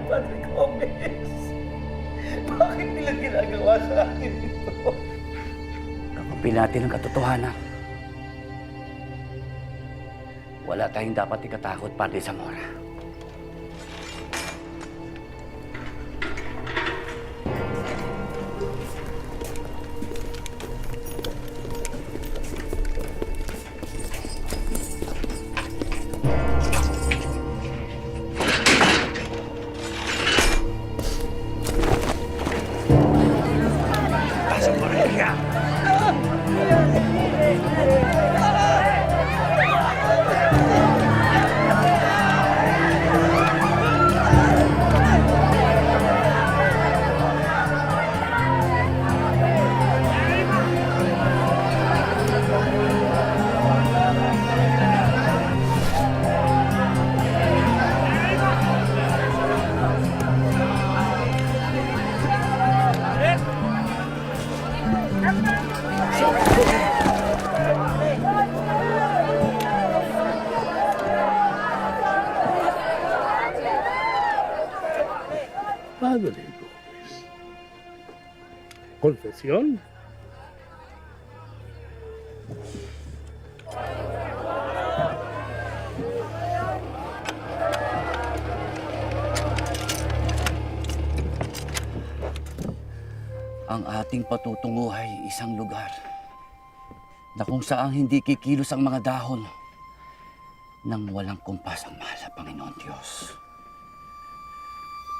Padre Gomez? Bakit nila ginagawa sa akin ito? Kakampi natin ang katotohanan. Wala tayong dapat ikatakot, Padre Zamora. Padre Gómez. ¿Confesión? Ang ating patutunguhay isang lugar na kung saan hindi kikilos ang mga dahon nang walang kumpas ang mahal na Panginoon Diyos.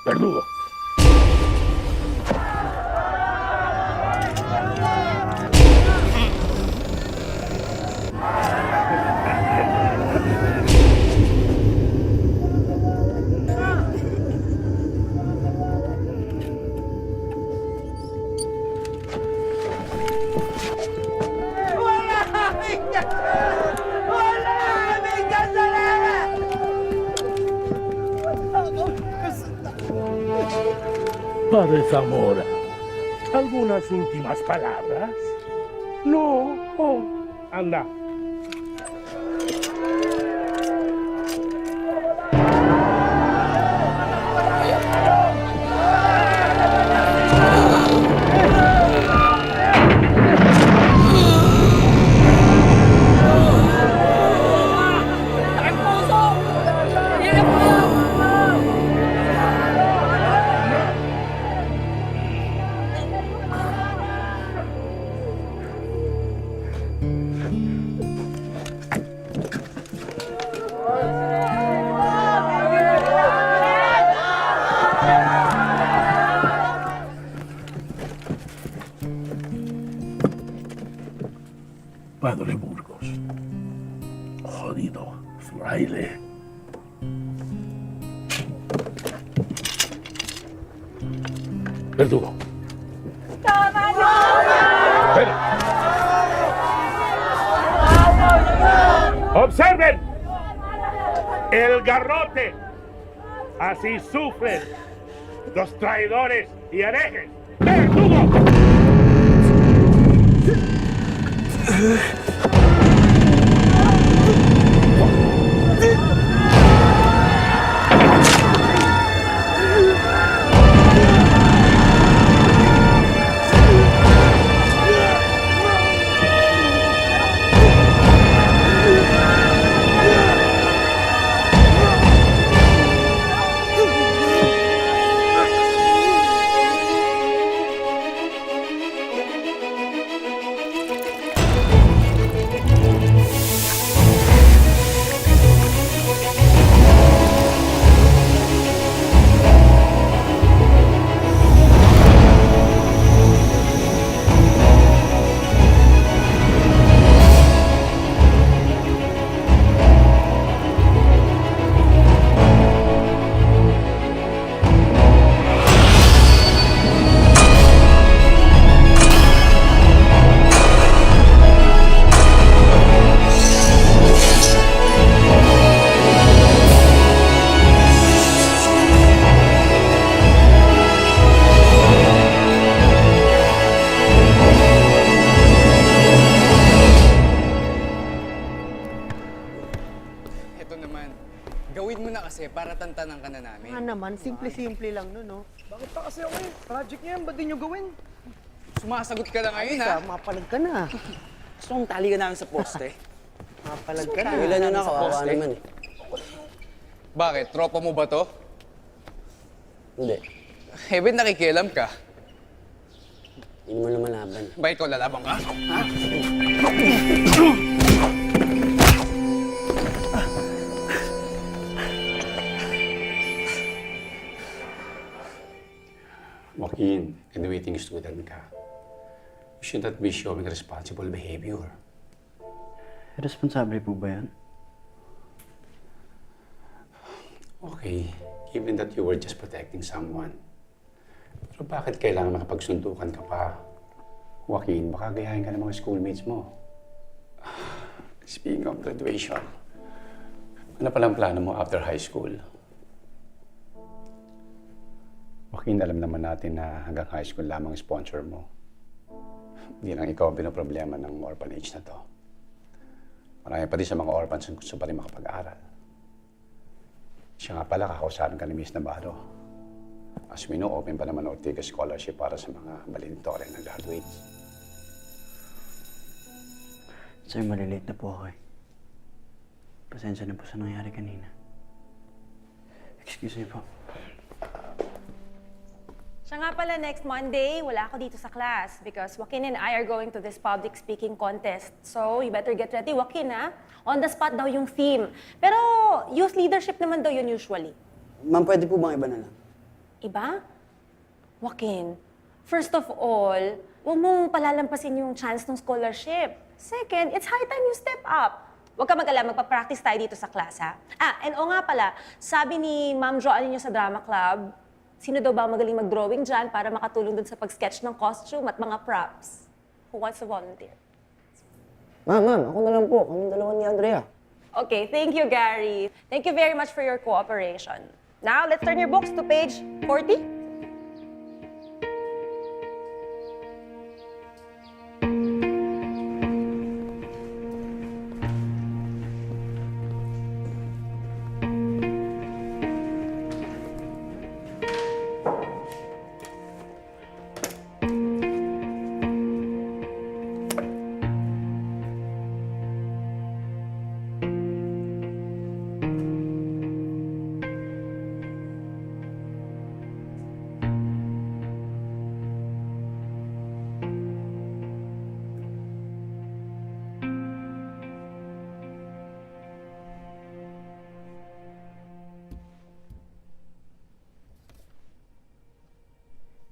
Verdugo. Padre Zamora, ¿algunas últimas palabras? No. Oh, anda. Padre Burgos. Jodido fraile. Verdugo. Espera. ¡Observen! El garrote. Así sufren los traidores y herejes. ¡Verdugo! naman, simple-simple lang nun, no? Bakit pa kasi ako eh? Project niya yan, ba't di nyo gawin? Sumasagot ka na ngayon, ha? Mapalag ka na. Gusto kong tali ka namin sa poste. Mapalag ka na. Wala nyo na, kawawa Poste. naman eh. Bakit? Tropa mo ba to? Hindi. Eh, ba't nakikialam ka? Hindi mo naman laban. Bakit ko lalaban ka? Ha? Joaquin, graduating student ka. You should not be showing responsible behavior. Responsable po ba yan? Okay, given that you were just protecting someone. Pero bakit kailangan makapagsuntukan ka pa? Joaquin, baka gayahin ka ng mga schoolmates mo. Speaking of graduation, ano palang plano mo after high school? Joaquin, alam naman natin na hanggang high school lamang sponsor mo. Hindi lang ikaw ang pinoproblema ng orphanage na to. Marami pa din sa mga orphans ang gusto pa rin makapag-aral. Siya nga pala, kakausapin ka ni Miss Navarro. As we know, open pa naman Ortega Scholarship para sa mga valedictorian na graduates. Sir, malilate na po ako eh. Pasensya na po sa nangyari kanina. Excuse me po. Siya nga pala, next Monday, wala ako dito sa class because Joaquin and I are going to this public speaking contest. So, you better get ready, Joaquin, ha? On the spot daw yung theme. Pero, youth leadership naman daw yun usually. Ma'am, pwede po bang iba na lang? Iba? Joaquin, first of all, huwag mong palalampasin yung chance ng scholarship. Second, it's high time you step up. Huwag ka mag-alala, magpa-practice tayo dito sa class, ha? And nga pala, sabi ni Ma'am Joanne niyo sa drama club, sino daw ba magaling mag-drawing dyan para makatulong dun sa pag-sketch ng costume at mga props? Who wants to volunteer? Ma'am, ako na lang po. Kaming dalawa ni Andrea. Okay, thank you, Gary. Thank you very much for your cooperation. Now, let's turn your books to page 40.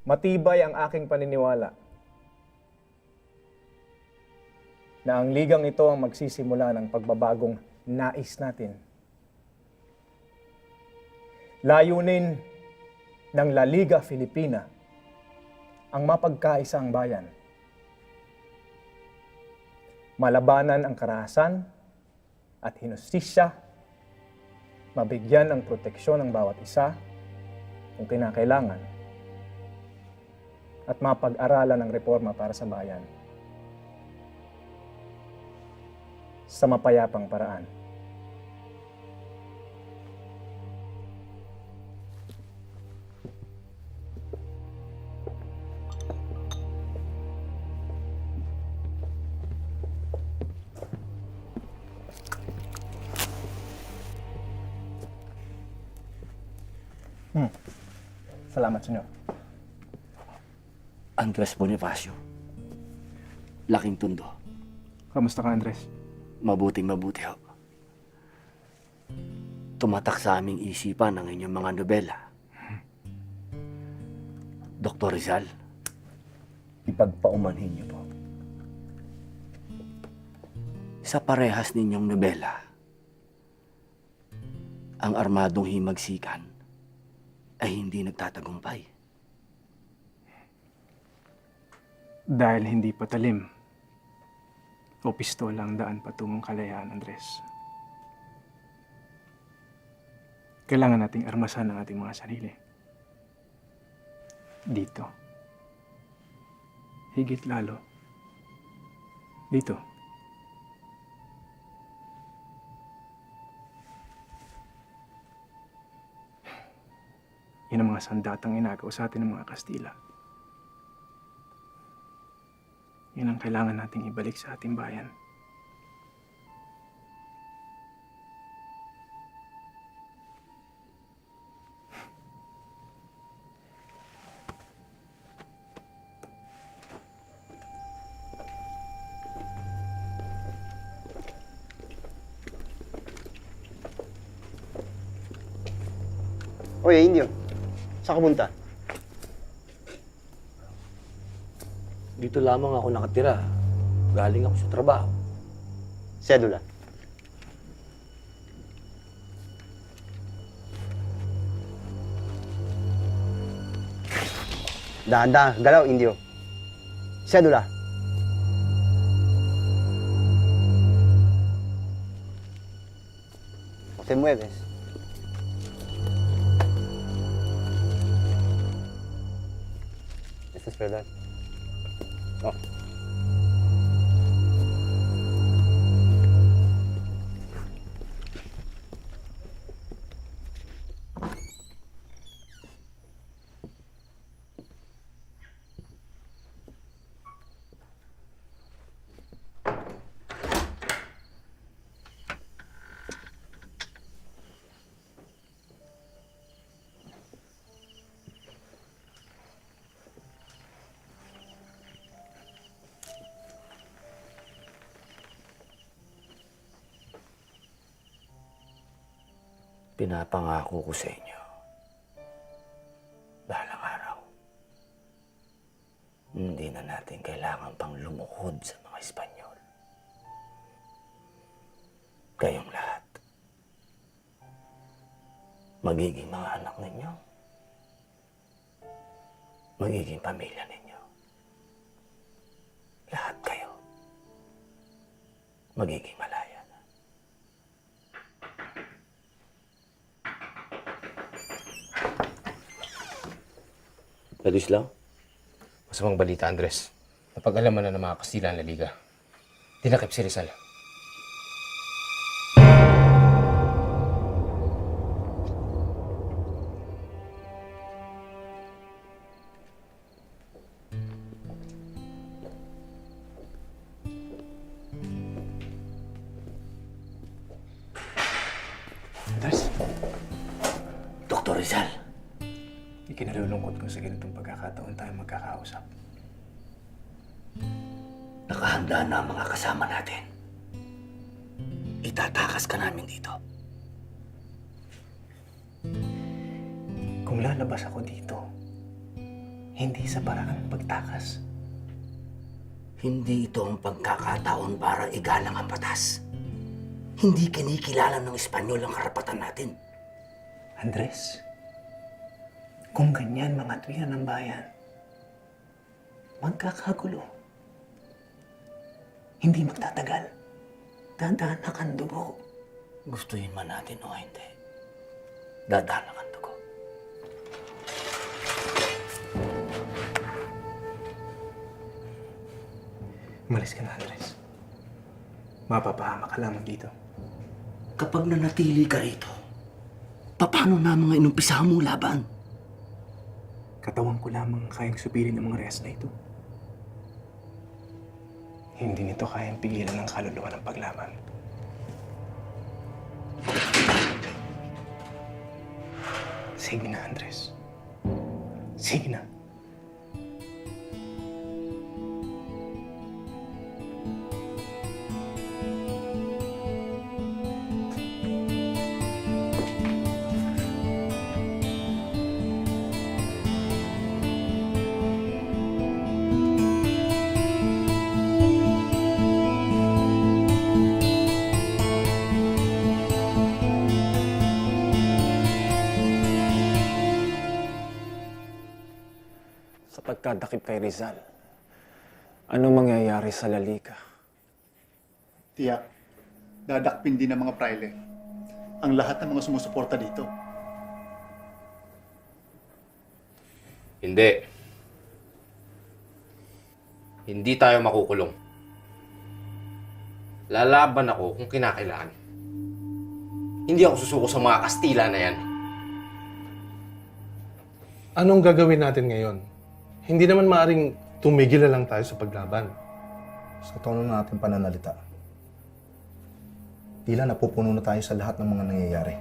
Matibay ang aking paniniwala na ang ligang ito ang magsisimula ng pagbabagong nais natin. Layunin ng La Liga Filipina ang mapagkaisa ang bayan. Malabanan ang karahasan at hinustisya, mabigyan ng proteksyon ng bawat isa kung kinakailangan, at mapag-aralan ng reforma para sa bayan sa mapayapang paraan. Salamat, senyor. Andres Bonifacio. Laking Tondo. Kamusta ka, Andres? Mabuting mabuti ho. Tumatak sa aming isipan ang inyong mga nobela. Dr. Rizal, ipagpaumanhin niyo po. Sa parehas ninyong nobela, ang armadong himagsikan ay hindi nagtatagumpay. Dahil hindi patalim o pistola ang daan patungong kalayaan, Andres. Kailangan nating armasan ang ating mga sarili. Dito. Higit lalo. Dito. Yun ang mga sandatang inagaw sa atin ng mga Kastila. Yun ang kailangan nating ibalik sa ating bayan. Oye, Indio. Saan ka punta? Dito lamang ako nakatira. Galing ako sa trabaho. Sedula. Dahan-dahan. Galaw, Indio. Sedula. Te mueves. Esto es verdad. Oh. Pinapangako ko sa inyo, balang araw, hindi na natin kailangan pang lumuhod sa mga Espanyol. Kayong lahat, magiging mga anak ninyo, magiging pamilya ninyo. Lahat kayo, magiging malaya. Ladislaw? Masamang balita, Andres. Napag-alaman na ng mga Kastila ang La Liga. Tinakip si Rizal. Andres, Dr. Rizal, ikinalulungkot ko sa ganitong pagkakataon tayo magkakausap. nakahanda na ang mga kasama natin. Itatakas ka namin dito. Kung lalabas ako dito, hindi sa paraan ng pagtakas. Hindi ito ang pagkakataon para igalang ang batas. Hindi kinikilala ng Espanyol ang karapatan natin. Andres, kung ganyan mga tuwiran ng bayan, magkakagulo. Hindi magtatagal. Dadanak ang dugo. Gustuhin man natin o hindi, dadanak ang dugo. Umalis ka na, Andres. Mapapahama ka lamang dito. Kapag nanatili ka rito, paano na mga inumpisahan mong laban? Katawan ko lamang ang kayang supirin ng mga rehas na ito. Hindi nito kayang pigilan ng kaluluwa ng paglaban. Sige na, Andres. Sige na. Sa pagkadakip kay Rizal, anong mangyayari sa La Liga? Tiyak, dadakpin din ng mga praile ang lahat ng mga sumusuporta dito. Hindi. Hindi tayo makukulong. Lalaban ako kung kinakailangan. Hindi ako susuko sa mga Kastila na yan. Anong gagawin natin ngayon? Hindi naman maaring tumigil na lang tayo sa paglaban. Sa tono ng ating pananalita, tila napupuno na tayo sa lahat ng mga nangyayari.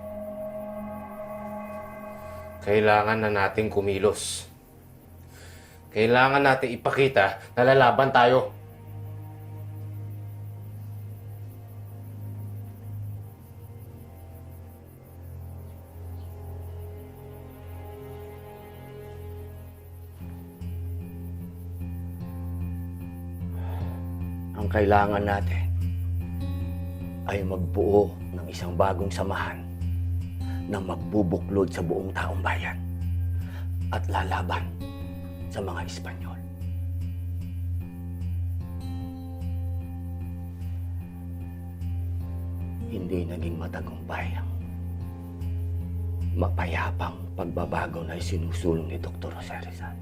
Kailangan na nating kumilos. Kailangan natin ipakita na lalaban tayo. Ang kailangan natin ay magbuo ng isang bagong samahan na magbubuklod sa buong taong bayan at lalaban sa mga Espanyol. Hindi naging matagumpay ang mapayapang pagbabago na isinusulong ni Dr. Jose Rizal.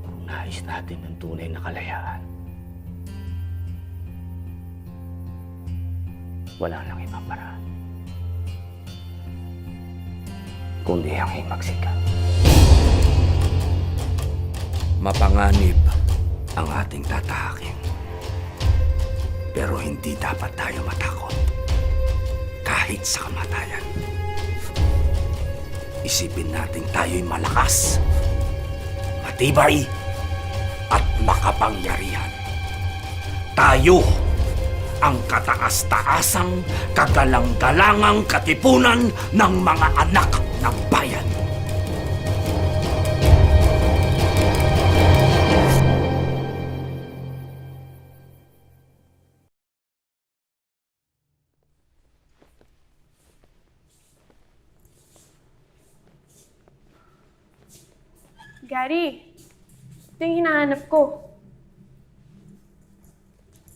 Kung nais natin ng tunay na kalayaan, wala nang ibang paraan kundi ang himagsikan. Mapanganib ang ating tatahakin. Pero hindi dapat tayo matakot kahit sa kamatayan. Isipin natin tayo'y malakas, matibay, at makapangyarihan. Tayo ang kataas-taasang, kagalang-galangang katipunan ng mga anak ng bayan. Gary, ito yung hinahanap ko.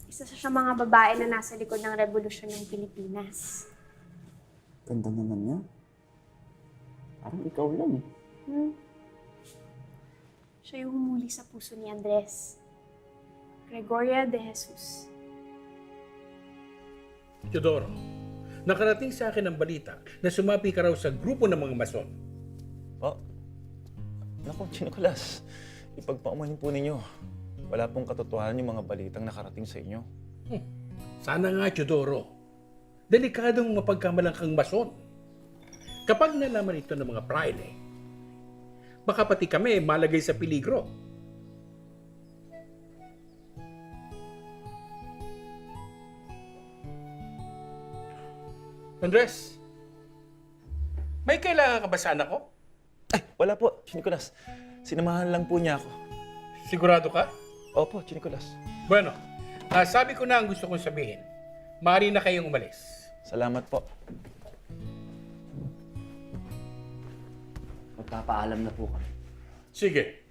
Isa sa mga babae na nasa likod ng revolusyon ng Pilipinas. Ganda naman niya. Parang ikaw lang eh. Siya yung humuli sa puso ni Andres. Gregoria de Jesus. Teodoro, nakarating sa akin ang balita na sumapi ka raw sa grupo ng mga mason. Po? Naku, Nicolas. Ipagpaumanin po ninyo. Wala pong katotohanan yung mga balitang nakarating sa inyo. Sana nga, Teodoro. Delikadong mapagkamalang kang mason. Kapag nalaman ito ng mga praile, baka pati kami malagay sa peligro. Andres, may kailangan ka ba sa anak ko? Ay, wala po, Nicolas. Sinamahan lang po niya ako. Sigurado ka? Opo, Nicolas. Bueno, sabi ko na ang gusto kong sabihin. Maaari na kayong umalis. Salamat po. Magpapaalam na po kami. Sige.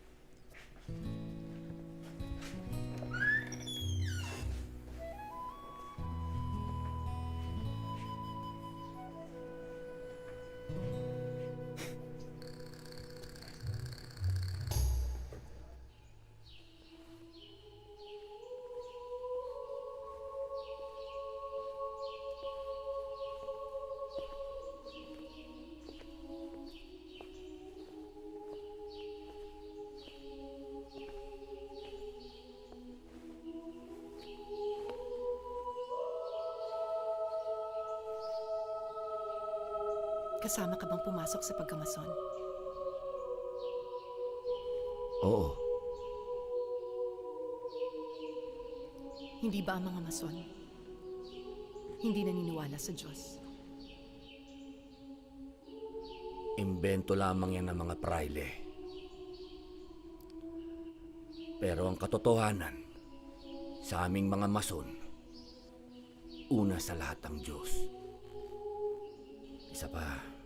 Kasama ka bang pumasok sa pagkamason? Oo. Hindi ba ang mga mason hindi naniniwala sa Diyos? Imbento lamang yan ng mga praile. Pero ang katotohanan, sa aming mga mason, una sa lahat ang Diyos. Isa pa,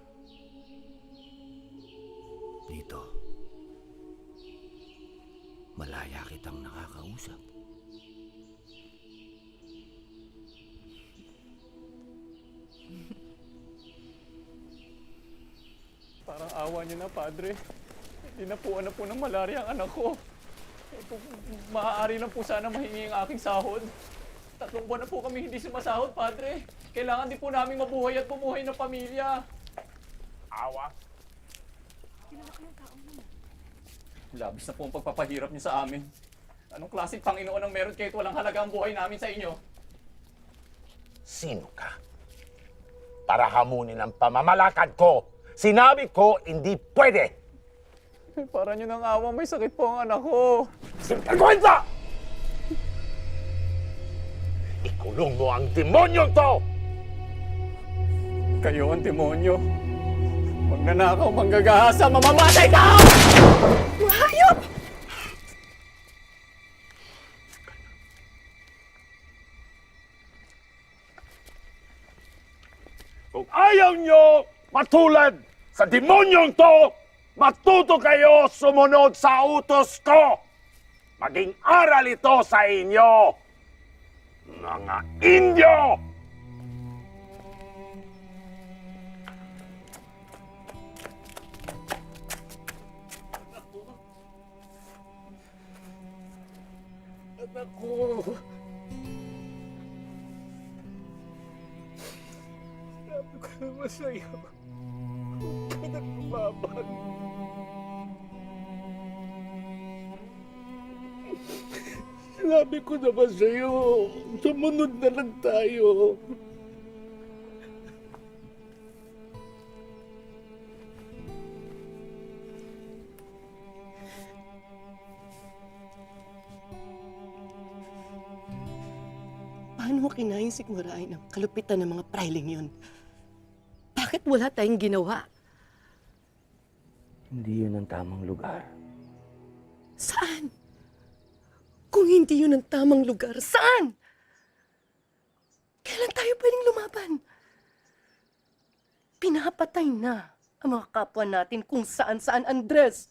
dito, malaya kitang nakakausap. Parang awa niyo na, Padre. Hindi na po ng malaria ang anak ko. Kung maaari lang po sana mahingi ang aking sahod. 3 buwan na po kami hindi sumasahod, Padre. Kailangan din po namin mabuhay at bumuhay ng pamilya. Awa? Labis na po ang pagpapahirap niyo sa amin. Anong klaseng Panginoon ang meron kahit walang halaga ang buhay namin sa inyo? Sino ka? Para hamunin ang pamamalakad ko. Sinabi ko, hindi pwede. Para niyo nang awa, may sakit po ang anak ko. Sintakwenta! Ikulong mo ang demonyo to! Kayo ang demonyo. Magnanakaw, manggagahasa, mamamatay ka! Hayop! Kung ayaw nyo matulad sa demonyong to, matuto kayo sumunod sa utos ko. Maging aral ito sa inyo, mga Indio! Anak ko. Sabi ko naman sa'yo, huwag ka nang lumabang. Sabi ko naman sa'yo, sumunod na lang tayo. Paano mo kinayang sigmurain ang kalupitan ng mga prailing yun? Bakit wala tayong ginawa? Hindi yun ang tamang lugar. Saan? Kung hindi yun ang tamang lugar, saan? Kailan tayo pwedeng lumaban? Pinapatay na ang mga kapwa natin kung saan-saan, Andres.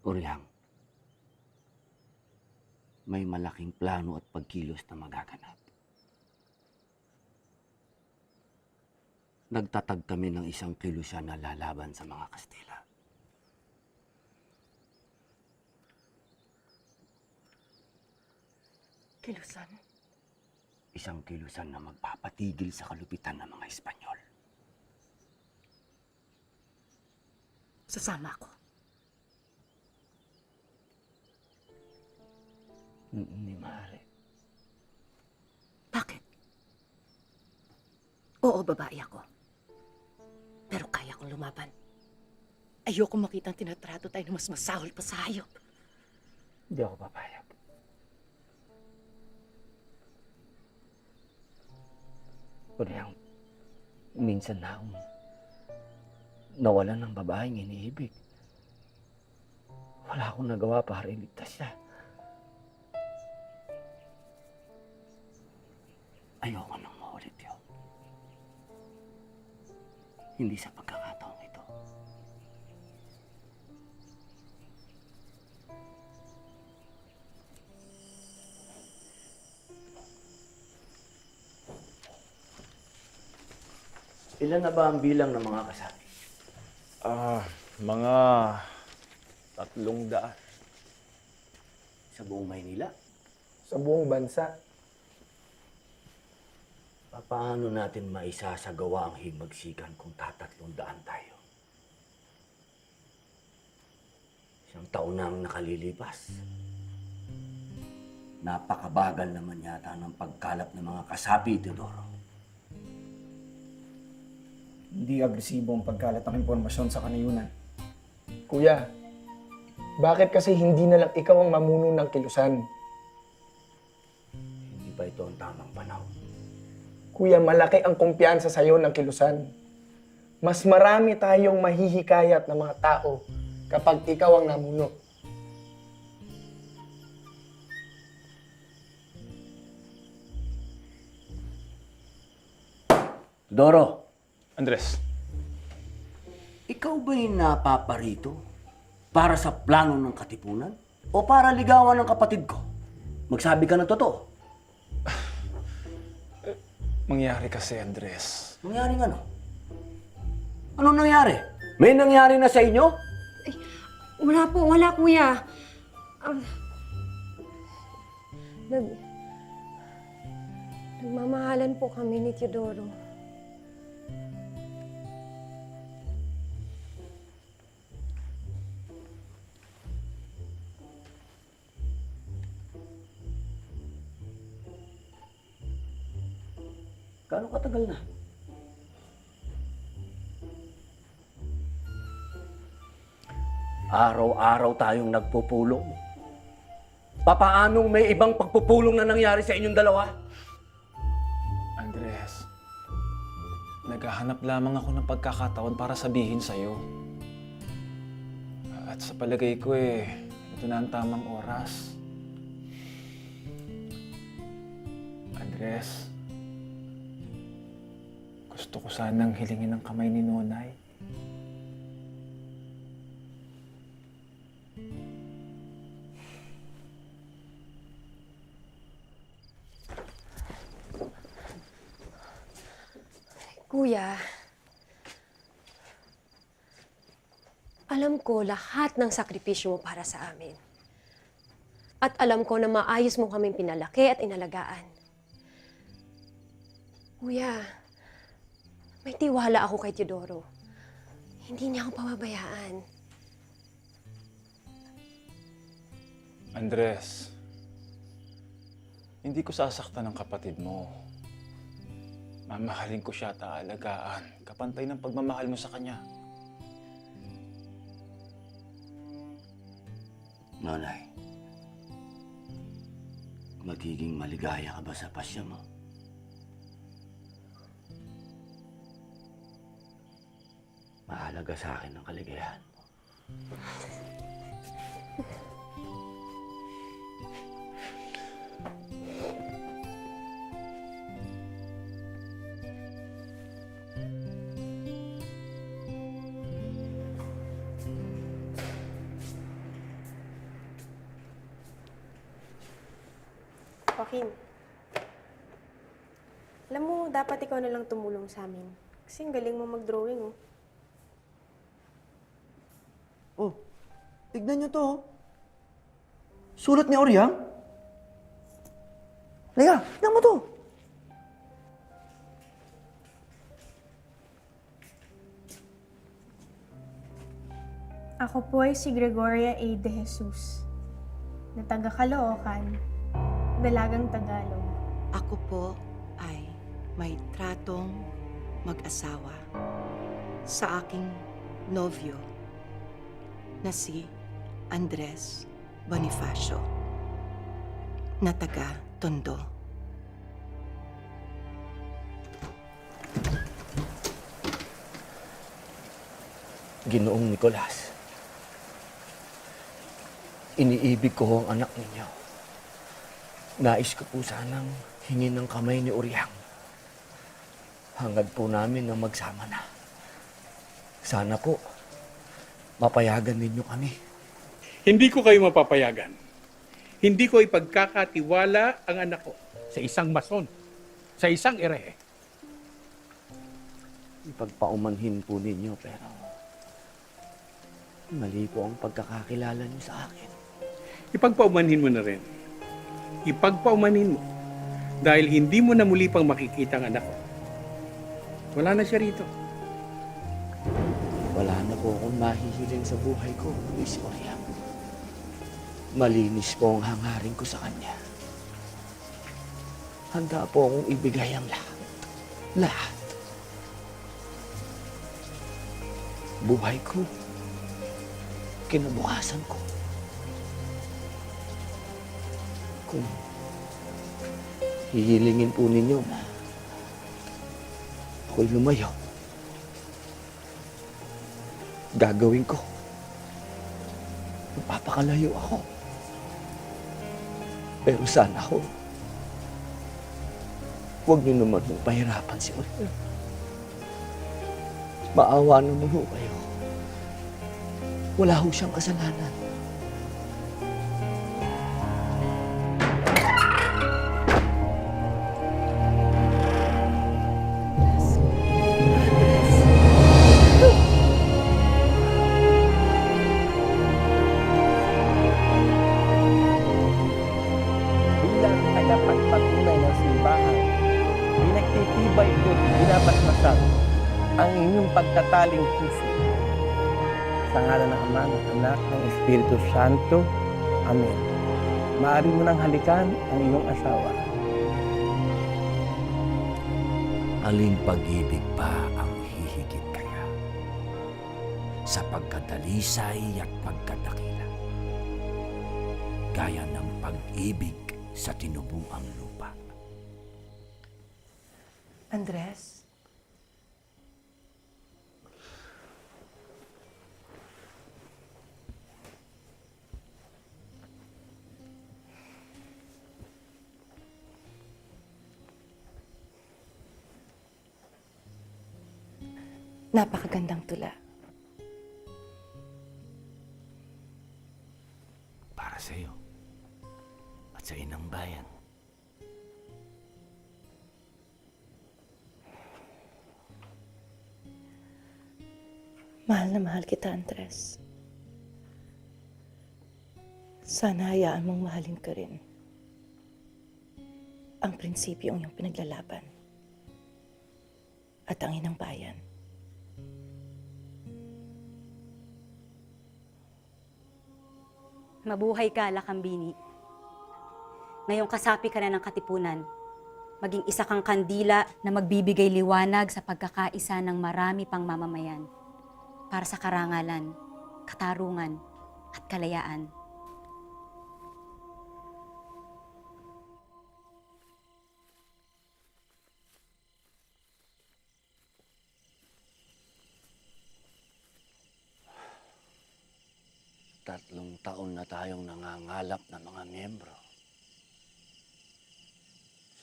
Uryang, may malaking plano at pagkilos na magaganap. Nagtatag kami ng isang kilusan na lalaban sa mga Kastila. Kilusan? Isang kilusan na magpapatigil sa kalupitan ng mga Espanyol. Sasama ako. Hindi maaari. Bakit? Oo, babae ako. Pero kaya kong lumaban. Ayoko makita ang tinatrato tayo na mas masahol pa sa hayop. Hindi ako papayag. Uryang, minsan na akong nawalan ng babaeng iniibig. Wala akong nagawa para iligtas siya. Ayoko nang maulit yun. Hindi sa pagkakataong ito. Ilan na ba ang bilang ng mga kasapi? Mga 300. Sa buong Maynila? Sa buong bansa. Paano natin maisasagawa ang himagsikan kung 300 tayo? Isang taon na ang nakalilipas. Napakabagal naman yata ng pagkalap ng mga kasapi, Teodoro. Hindi agresibo ang pagkalat ng impormasyon sa kanayunan. Kuya, bakit kasi hindi na lang ikaw ang mamuno ng kilusan? Hindi ba ito ang tamang panahon? Kuya, malaki ang kumpiyansa sa'yo ng kilusan. Mas marami tayong mahihikayat ng mga tao kapag ikaw ang namuno. Teodoro, Andres, ikaw ba'y napaparito para sa plano ng katipunan? O para ligawan ng kapatid ko? Magsabi ka ng totoo. mangyari kasi, Andres. Nangyari nga, no? Anong nangyari? May nangyari na sa inyo? Wala po, wala kuya. Nagmamahalan po kami ni Teodoro. Gaano katagal na? Araw-araw tayong nagpupulong. Papaanong may ibang pagpupulong na nangyari sa inyong dalawa? Andres, naghahanap lamang ako ng pagkakataon para sabihin sa'yo. At sa palagay ko ito na ang tamang oras. Andres, gusto ko sanang hilingin ang kamay ni Nonay. Kuya, alam ko lahat ng sakripisyo mo para sa amin. At alam ko na maayos mo kaming pinalaki at inalagaan. Kuya, may tiwala ako kay Teodoro. Hindi niya ako pababayaan. Andres, hindi ko sasaktan ng kapatid mo. Mamahalin ko siya at aalagaan. Kapantay ng pagmamahal mo sa kanya. Nonay, magiging maligaya ka ba sa pasya mo? Mahalaga sa akin ang kaligayahan mo. Joaquin, alam mo, dapat ikaw na lang tumulong sa amin. Kasi ang galing mo mag-drawing, oh. Oh, tignan nyo to. Sulat ni Oriang. Lea, tignan mo to. Ako po ay si Gregoria A. De Jesus, na taga Caloocan, dalagang Tagalog. Ako po ay may tratong mag-asawa sa aking nobyo na si Andres Bonifacio na taga Tondo. Ginoong Nicolas, iniibig ko ang anak ninyo. Nais ko po sanang hingin ng kamay ni Oriang. Hangad po namin na magsama na. Sana po, mapayagan ninyo kami. Hindi ko kayo mapapayagan. Hindi ko ipagkakatiwala ang anak ko sa isang mason, sa isang erehe. Ipagpaumanhin po ninyo, pero mali po ang pagkakakilala niyo sa akin. Ipagpaumanhin mo na rin. Ipagpaumanhin mo. Dahil hindi mo na muli pang makikita ang anak ko. Wala na siya rito. Wala na po akong mahihiling sa buhay ko, Luis Oriang. Malinis po ang hangarin ko sa kanya. Handa po akong ibigay ang lahat. Lahat. Buhay ko. Kinabukasan ko. Kung hihilingin po ninyo na ako'y lumayo, gagawin ko. Magpapakalayo ako. Pero sana ho, huwag niyo naman hong pahirapan si Oliver. Maawa naman ho kayo. Wala ho siyang kasalanan. Bilang tagapagpatunay ng simbahan, ba ito binabasbasan ang inyong pagtataling puso? Sa ngalan ng Ama, ng Anak, ng Espiritu Santo. Amen. Maaari mo nang halikan ang iyong asawa. Aling pag-ibig pa ang hihigit kaya? Sa pagkadalisay at pagkadakila. Gaya ng pag-ibig sa tinubuang lupa. Andres? Napakagandang tula. Para sa iyo at sa inang bayan. Mahal na mahal kita, Andres. Sana hayaan mong mahalin ka rin ang prinsipyong iyong pinaglalaban at ang inang bayan. Mabuhay ka, Lakambini. Ngayong kasapi ka na ng katipunan, maging isa kang kandila na magbibigay liwanag sa pagkakaisa ng marami pang mamamayan para sa karangalan, katarungan, at kalayaan. Tatlong taon na tayong nangangalap ng mga miyembro.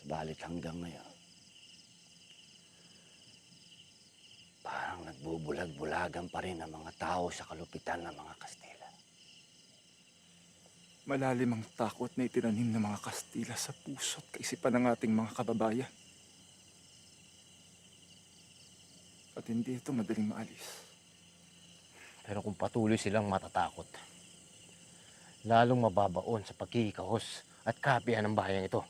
Subalit hanggang ngayon, parang nagbubulag-bulagan pa rin ang mga tao sa kalupitan ng mga Kastila. Malalim ang takot na itinanim ng mga Kastila sa puso't kaisipan ng ating mga kababayan. At hindi ito madaling maalis. Pero kung patuloy silang matatakot, lalong mababaon sa pagkikahos at kapihan ng bahayang ito.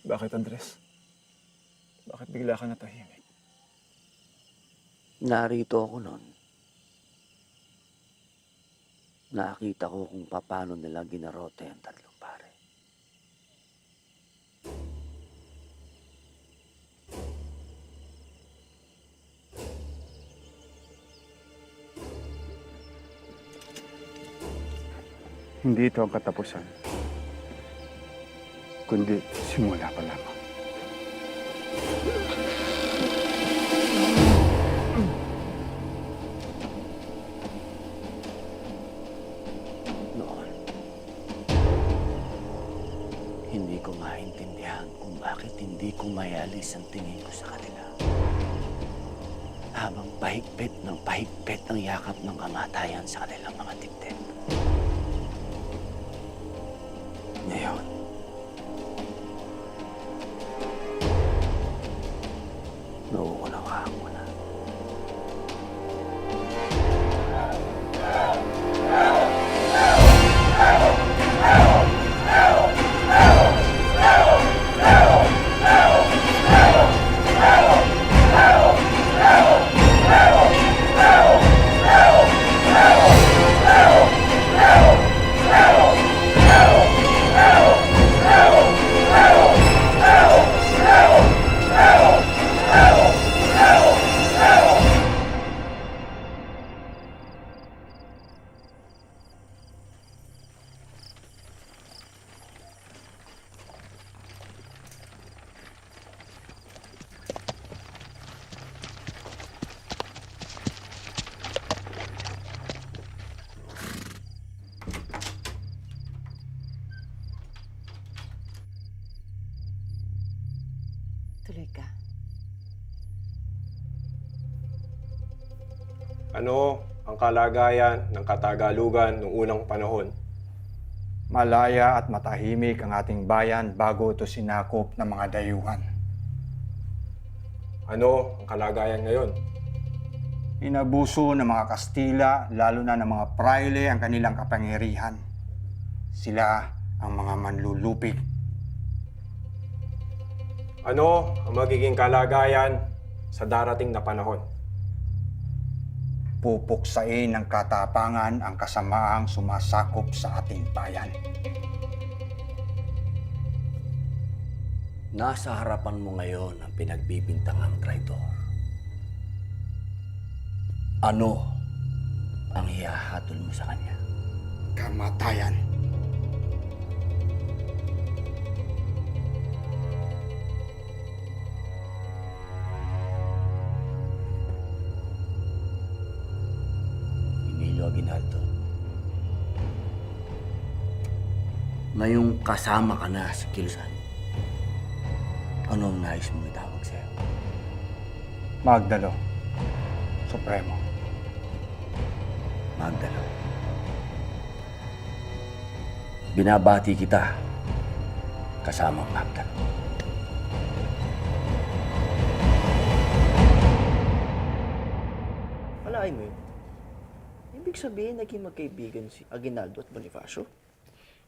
Bakit, Andres? Bakit bigla ka natahimik? Narito ako noon. Nakita ko kung paano nila ginarote ang tatlong pare. Hindi ito ang katapusan, kundi simula pa lamang. Noon, hindi ko maintindihan kung bakit hindi ko maialis ang tingin ko sa kanila. Habang pahigpit ng yakap ng kamatayan sa kanilang mga dibdib. Ngayon, nauunawaan ko na. Tuloy ka. Ano ang kalagayan ng Katagalugan noong unang panahon? Malaya at matahimik ang ating bayan bago ito sinakop ng mga dayuhan. Ano ang kalagayan ngayon? Inabuso ng mga Kastila, lalo na ng mga praile, ang kanilang kapangyarihan. Sila ang mga manlulupig. Ano ang magiging kalagayan sa darating na panahon? Pupuksain ng katapangan ang kasamaang sumasakop sa ating bayan. Nasa harapan mo ngayon ang pinagbibintangang traidor. Ano ang hihahatol mo sa kanya? Kamatayan. Emilio Aguinaldo. Ngayong kasama ka na sa kilusan, ano ang nais mong itawag sa'yo? Magdalo. Supremo. Magdalo. Binabati kita kasamang Magdalo. Alain mo yun? Ibig sabihin, naging magkaibigan si Aguinaldo at Bonifacio?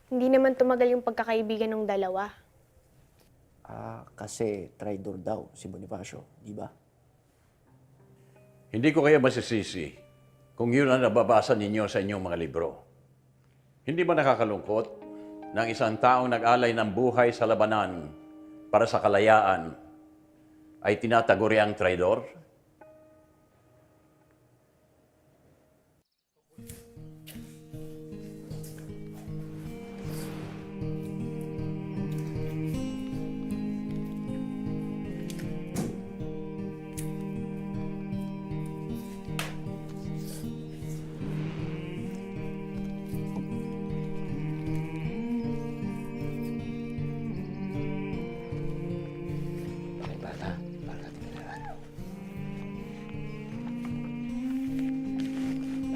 Hindi naman tumagal yung pagkakaibigan ng dalawa. Kasi traidor daw si Bonifacio, di ba? Hindi ko kaya masisisi kung yun ang nababasa ninyo sa inyong mga libro. Hindi ba nakakalungkot na ang isang taong nag-alay ng buhay sa labanan para sa kalayaan ay tinataguriang traidor?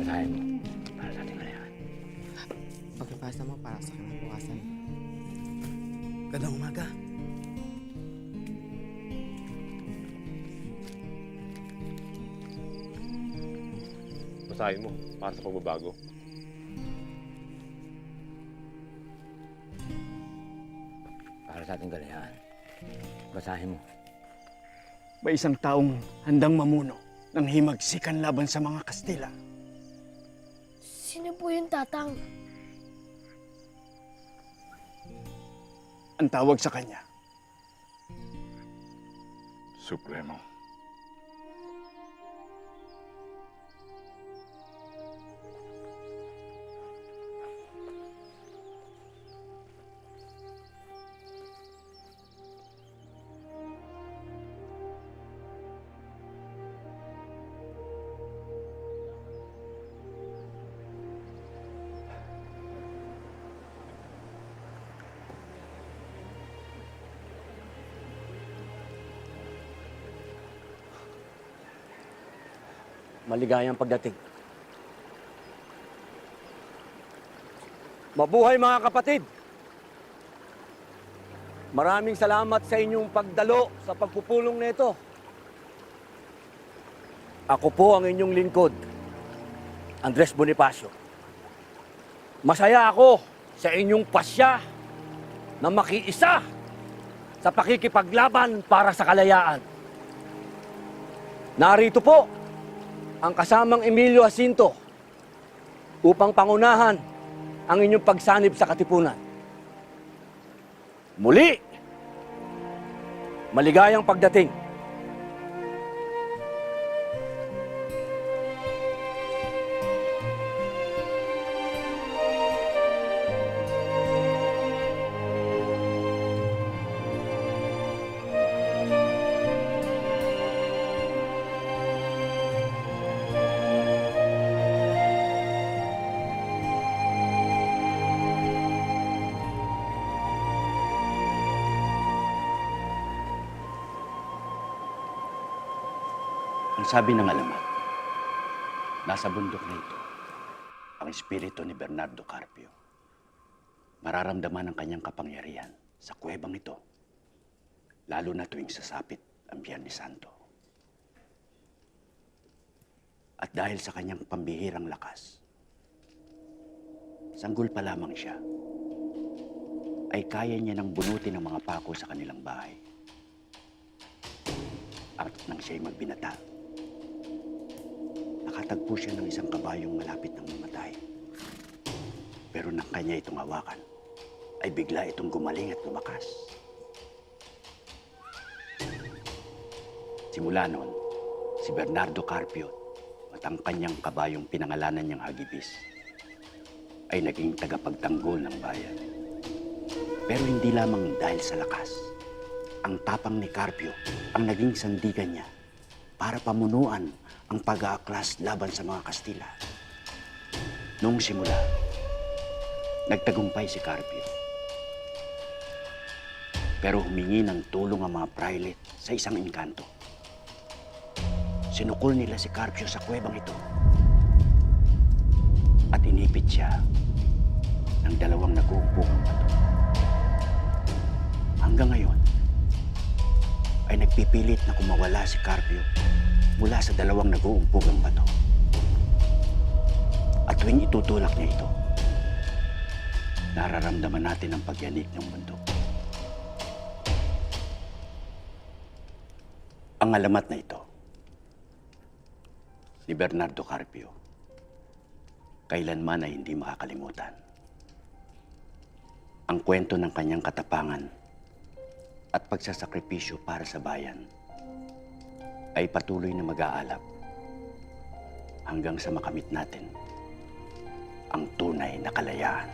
Basahin mo para sa ating kalayahan. Pagkabasa mo para sa kinabukasan. Gandang umaga. Basahin mo para sa pagbabago. Para sa ating kalayahan. Basahin mo. May isang taong handang mamuno ng himagsikan laban sa mga Kastila. Sino po yung tatang? Ang tawag sa kanya, Supremo. Maligayang pagdating. Mabuhay mga kapatid! Maraming salamat sa inyong pagdalo sa pagpupulong nito. Ako po ang inyong lingkod, Andres Bonifacio. Masaya ako sa inyong pasya na makiisa sa pakikipaglaban para sa kalayaan. Narito po ang kasamang Emilio Jacinto upang pangunahan ang inyong pagsanib sa katipunan. Muli, maligayang pagdating. Ang sabi ng alamat, nasa bundok na ito, ang espiritu ni Bernardo Carpio. Mararamdaman ang kanyang kapangyarihan sa kuwebang ito, lalo na tuwing sasapit ang Biyernes Santo. dahil sa kanyang pambihirang lakas, sanggol pa lamang siya, ay kaya niya nang bunutin ang mga pako sa kanilang bahay. At nang siya'y magbinata, nakatagpo siya ng isang kabayong malapit ng mamatay. Pero nang kanya itong hawakan, ay bigla itong gumaling at lumakas. Simula noon, si Bernardo Carpio at ang kanyang kabayong pinangalanan niyang Hagibis ay naging tagapagtanggol ng bayan. Pero hindi lamang dahil sa lakas. Ang tapang ni Carpio ang naging sandigan niya para pamunuan ang pag-aaklas laban sa mga Kastila. Noong simula, nagtagumpay si Carpio. Pero humingi ng tulong ang mga praile sa isang engkanto. Sinukol nila si Carpio sa kuwebang ito at inipit siya ng 2 nag-uumpong bato. Hanggang ngayon, ay nagpipilit na kumawala si Carpio mula sa 2 nag-uumpugang bato. At tuwing itutulak niya ito, nararamdaman natin ang pagyanig ng mundo. Ang alamat na ito ni Bernardo Carpio, kailanman ay hindi makakalimutan. Ang kwento ng kanyang katapangan at pagsasakripisyo para sa bayan ay patuloy na mag-aalap hanggang sa makamit natin ang tunay na kalayaan.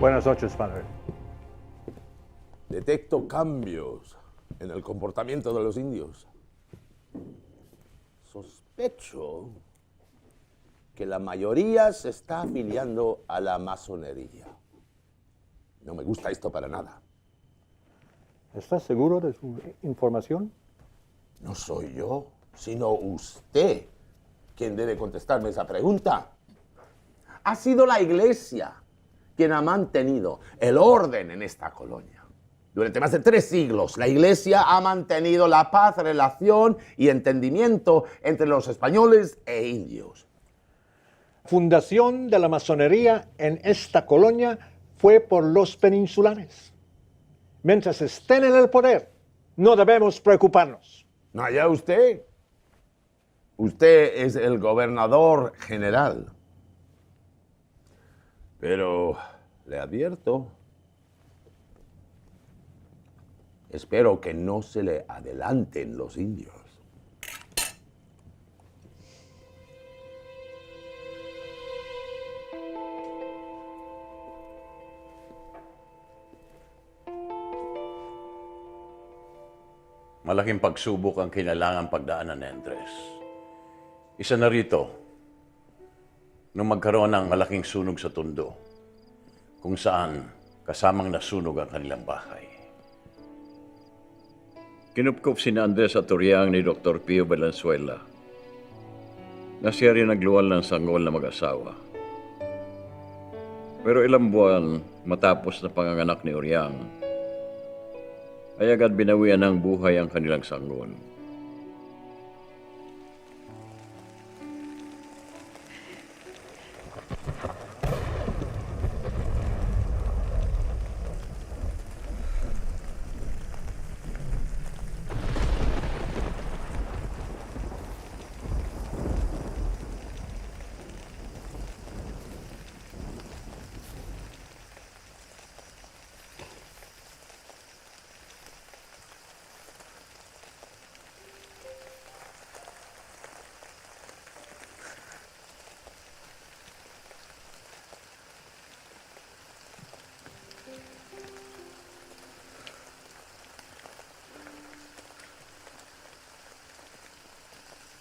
Buenas noches, padre. Detecto cambios en el comportamiento de los indios. Sospecho que la mayoría se está afiliando a la masonería. No me gusta esto para nada. ¿Estás seguro de su información? No soy yo, sino usted quien debe contestarme esa pregunta. Ha sido la Iglesia quien ha mantenido el orden en esta colonia. Durante más de 3 siglos, la Iglesia ha mantenido la paz, relación y entendimiento entre los españoles e indios. Fundación de la masonería en esta colonia fue por los peninsulares. Mientras estén en el poder, no debemos preocuparnos. No, allá usted. Usted es el gobernador general. Pero le advierto, espero que no se le adelanten los indios. Malaking pagsubok ang kailangan pagdaanan ni Andres. Isa na rito, nung magkaroon ng malaking sunog sa Tondo, kung saan kasamang nasunog ang kanilang bahay. Kinupkup si Andres at Toriang ni Dr. Pio Valenzuela na siya rin nagluwal ng sanggol na mag-asawa. Pero ilang buwan matapos na panganganak ni Oriang, ay agad binawian ng buhay ang kanilang sanggol.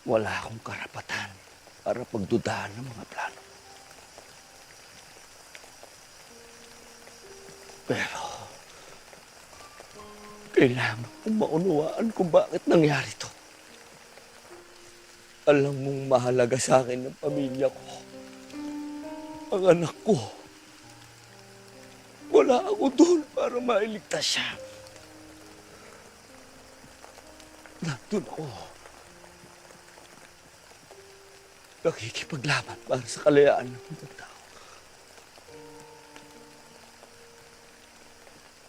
Wala akong karapatan para pagdudahan ng mga plano. Pero, kailangan kong maunawaan kung bakit nangyari to. Alam mong mahalaga sa akin ng pamilya ko. Ang anak ko. Wala ako doon para mailigtas siya. Nandun ako. Nakikipaglaban para sa kalayaan ng mga tao.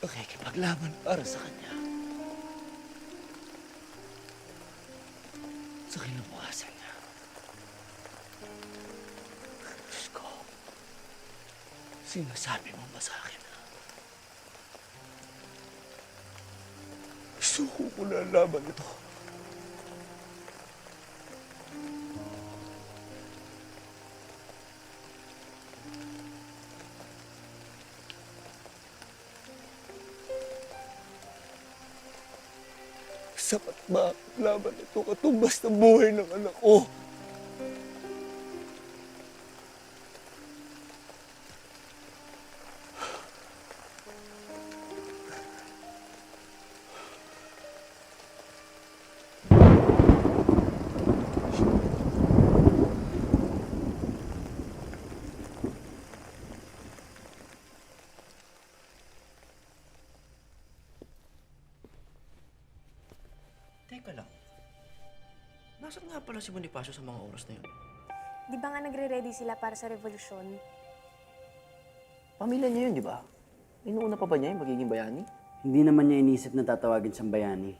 Nakikipaglaban para sa kanya. Sa kinabukasan niya. Diyos ko, sinasabi mo ba sa akin na suko ko na ang laban ito? Sapat ba ang laban ito katumbas ng buhay ng anak ko? Teka lang. Nasaan nga pala si Bonifacio sa mga oras na yun? Di ba nga nagre-ready sila para sa revolusyon? Pamilya niya yun, di ba? Inuuna pa ba niya yung magiging bayani? Hindi naman niya inisip na tatawagin siyang bayani.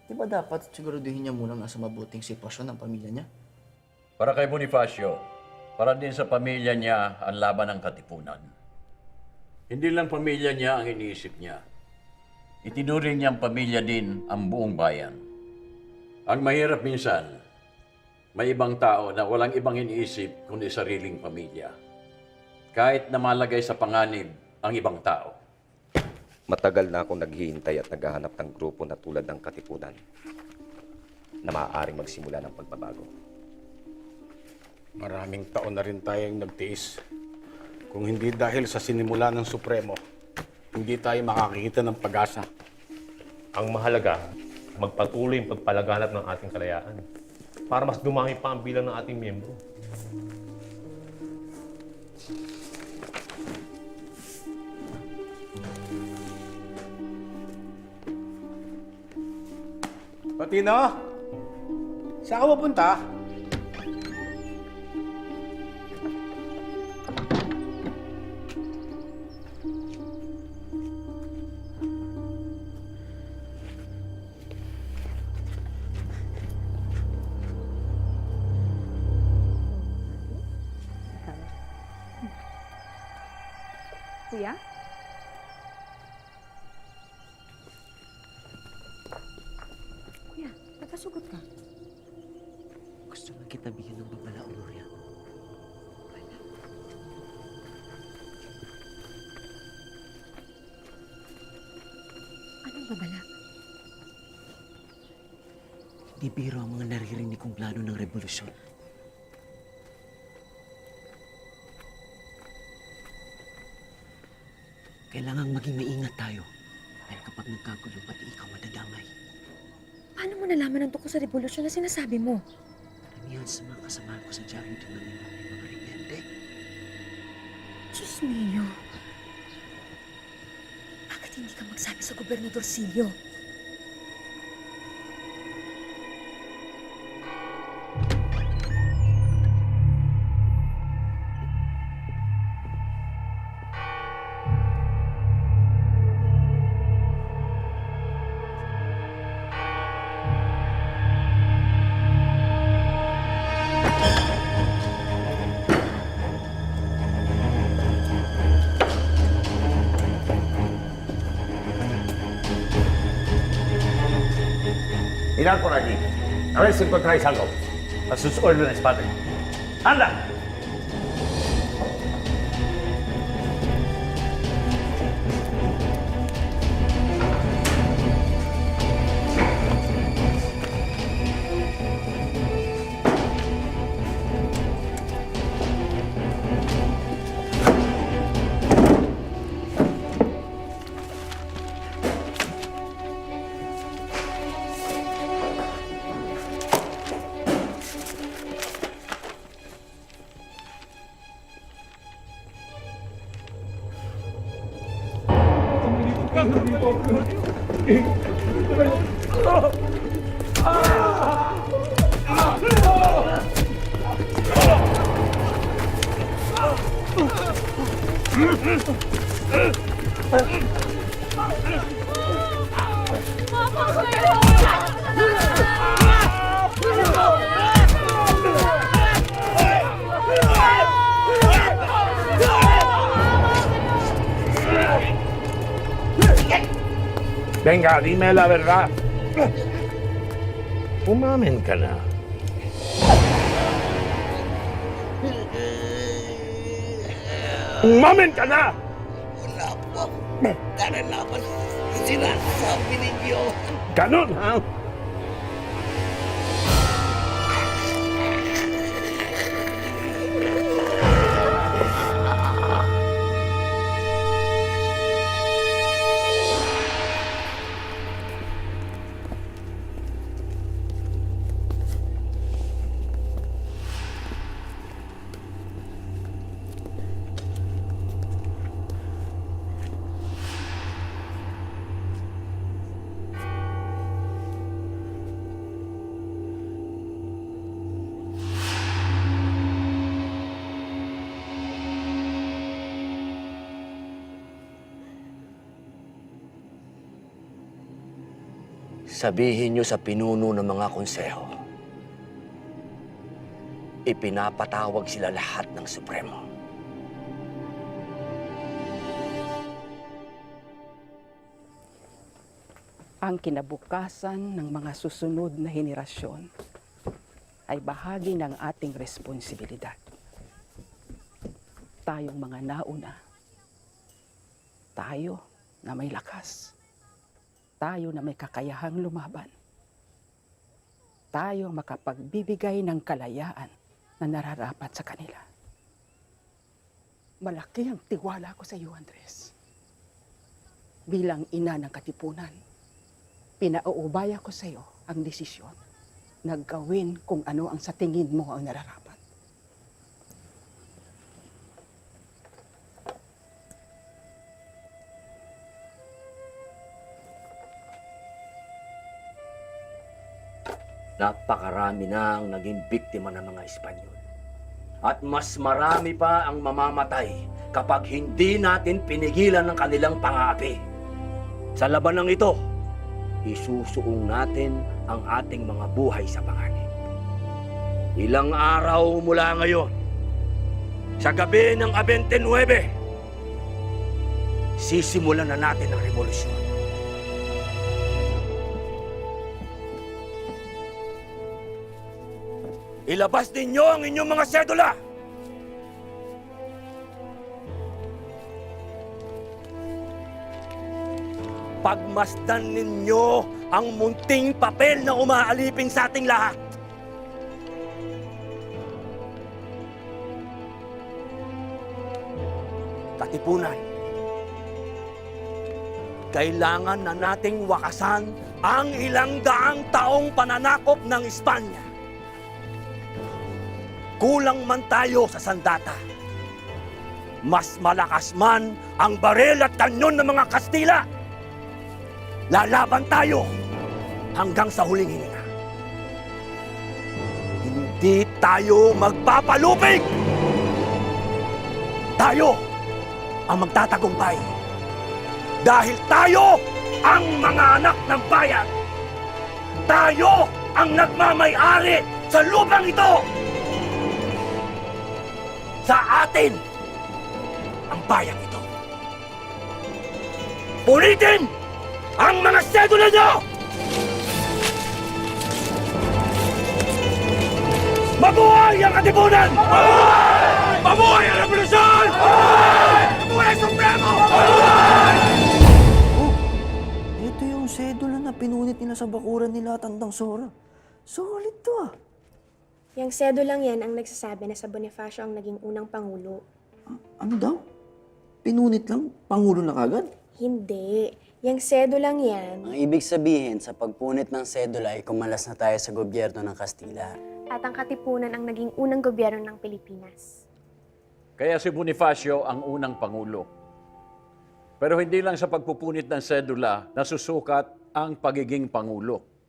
Di ba dapat siguraduhin niya munang nasa mabuting sitwasyon ng pamilya niya? Para kay Bonifacio, para din sa pamilya niya ang laban ng katipunan. Hindi lang pamilya niya ang iniisip niya. Itinuring niyang pamilya din ang buong bayan. Ang mahirap minsan, may ibang tao na walang ibang iniisip kundi sariling pamilya. Kahit na malagay sa panganib ang ibang tao. Matagal na akong naghihintay at naghahanap ng grupo na tulad ng Katipunan na maaaring magsimula ng pagbabago. Maraming taon na rin tayong nagtiis. Kung hindi dahil sa sinimula ng Supremo, hindi tayo makakita ng pag-asa. Ang mahalaga, magpatuloy ang pagpalaganap ng ating kalayaan para mas dumami pa ang bilang ng ating miyembro. Patino, saan ka pupunta? Kuya? Kuya, nagkasugot ka. Gusto nga kita bigyan ng babala, Gloria. Anong babala? Di biro ang mga naririnig kong plano ng revolusyon. Kailangang maging maingat tayo. Dahil kapag nagkagulo, pati ikaw madadamay. Paano mo nalaman ang tungkol sa revolusyon na sinasabi mo? Karamihan sa mga kasamahan ko sa Jarrington na may mga rebelde. Diyos mio. Bakit hindi ka magsabi sa Gobernador Silvio? Mirad por allí. A ver si encontráis algo. A sus órdenes, padre. ¡Anda! Venga, dime la verdad. Umamin ka na. Umamin ka na! Wala po akong karanaman sa sinasabi ninyo. Ganon, ha? Sabihin niyo sa pinuno ng mga konseho, ipinapatawag sila lahat ng Supremo. Ang kinabukasan ng mga susunod na henerasyon ay bahagi ng ating responsibilidad. Tayong mga nauna, tayo na may lakas, tayo na may kakayahang lumaban, tayo ang makapagbibigay ng kalayaan na nararapat sa kanila. Malaki ang tiwala ko sa iyo, Andres. Bilang ina ng katipunan, pinauubaya ko sa iyo ang desisyon na gawin kung ano ang sa tingin mo ang nararapat. Napakarami na ang naging biktima ng mga Espanyol. At mas marami pa ang mamamatay kapag hindi natin pinigilan ng kanilang pang-aapi. Sa labanang ito, isusuong natin ang ating mga buhay sa panganib. Ilang araw mula ngayon, sa gabi ng 29, sisimulan na natin ang revolusyon. Ilabas ninyo ang inyong mga sedula! Pagmasdan ninyo ang munting papel na umaalipin sa ating lahat. Katipunan, kailangan na nating wakasan ang ilang daang taong pananakop ng Espanya. Kulang man tayo sa sandata. Mas malakas man ang baril at kanyon ng mga Kastila. Lalaban tayo hanggang sa huling hininga. Hindi tayo magpapalupig! Tayo ang magtatagumpay. Dahil tayo ang mga anak ng bayan. Tayo ang nagmamay-ari sa lupang ito. Sa atin ang bayan ito. Punitin ang mga sedula nyo! Mabuhay ang katipunan! Mabuhay! Mabuhay ang revolusyon! Mabuhay! Mabuhay ang Supremo! Mabuhay! Ito yung sedula na pinunit nila sa bakuran nila Tandang Sora. Solid to ah. Yang sedulang yan ang nagsasabi na sa Bonifacio ang naging unang pangulo. Ano daw? Pinunit lang? Pangulo na kagad? Hindi. Yang sedulang yan. Ang ibig sabihin, sa pagpunit ng sedula ay kumalas na tayo sa gobyerno ng Kastila. At ang Katipunan ang naging unang gobyerno ng Pilipinas. Kaya si Bonifacio ang unang pangulo. Pero hindi lang sa pagpupunit ng sedula nasusukat ang pagiging Pangulo.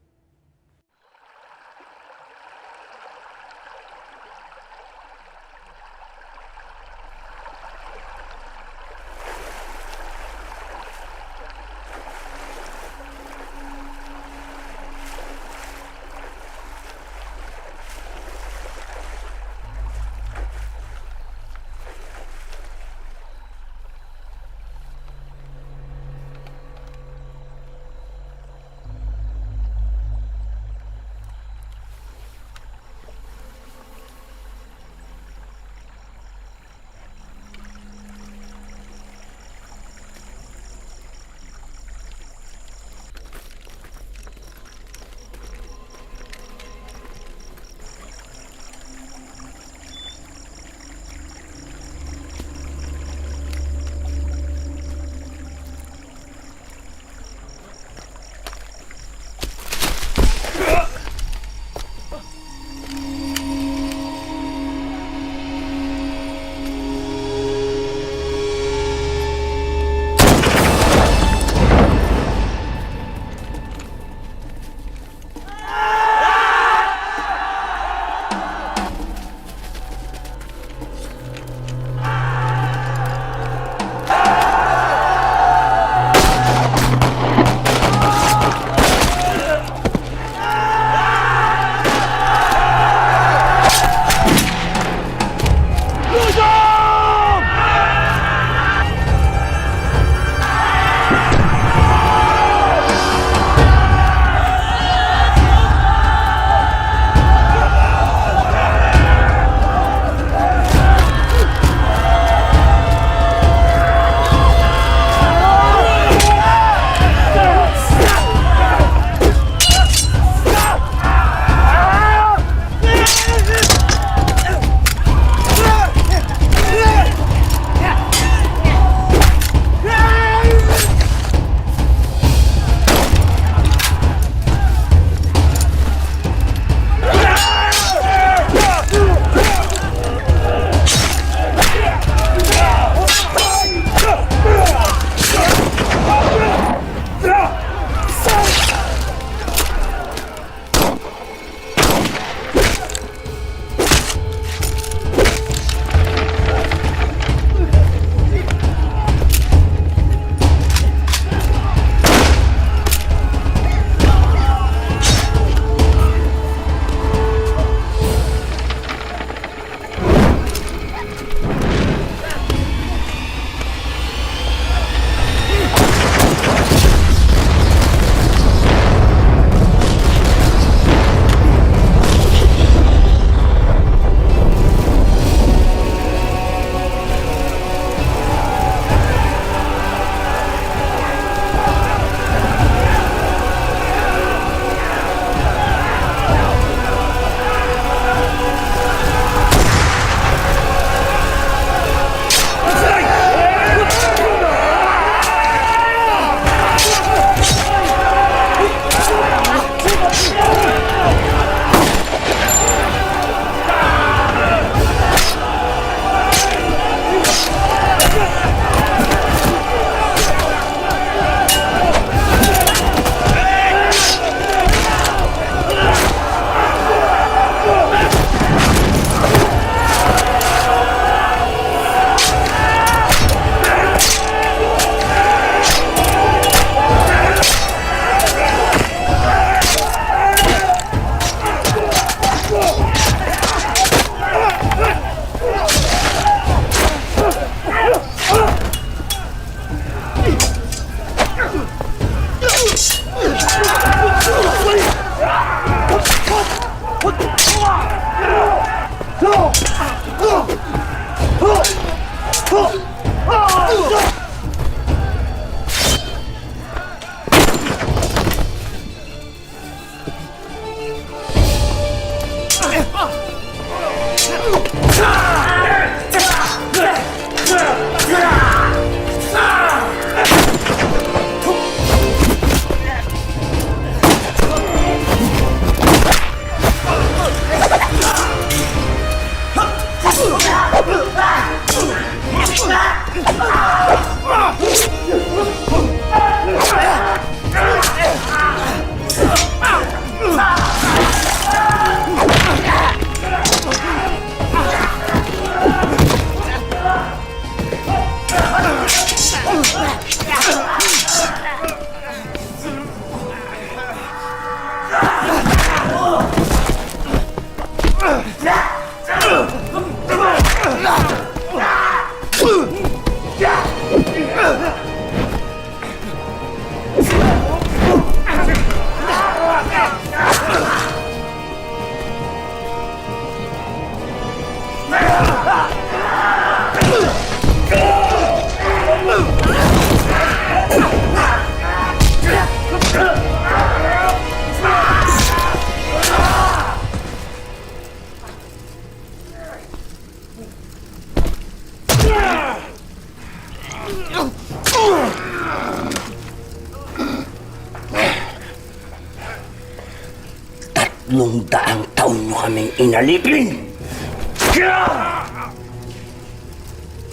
300 taon nyo kaming inalipin!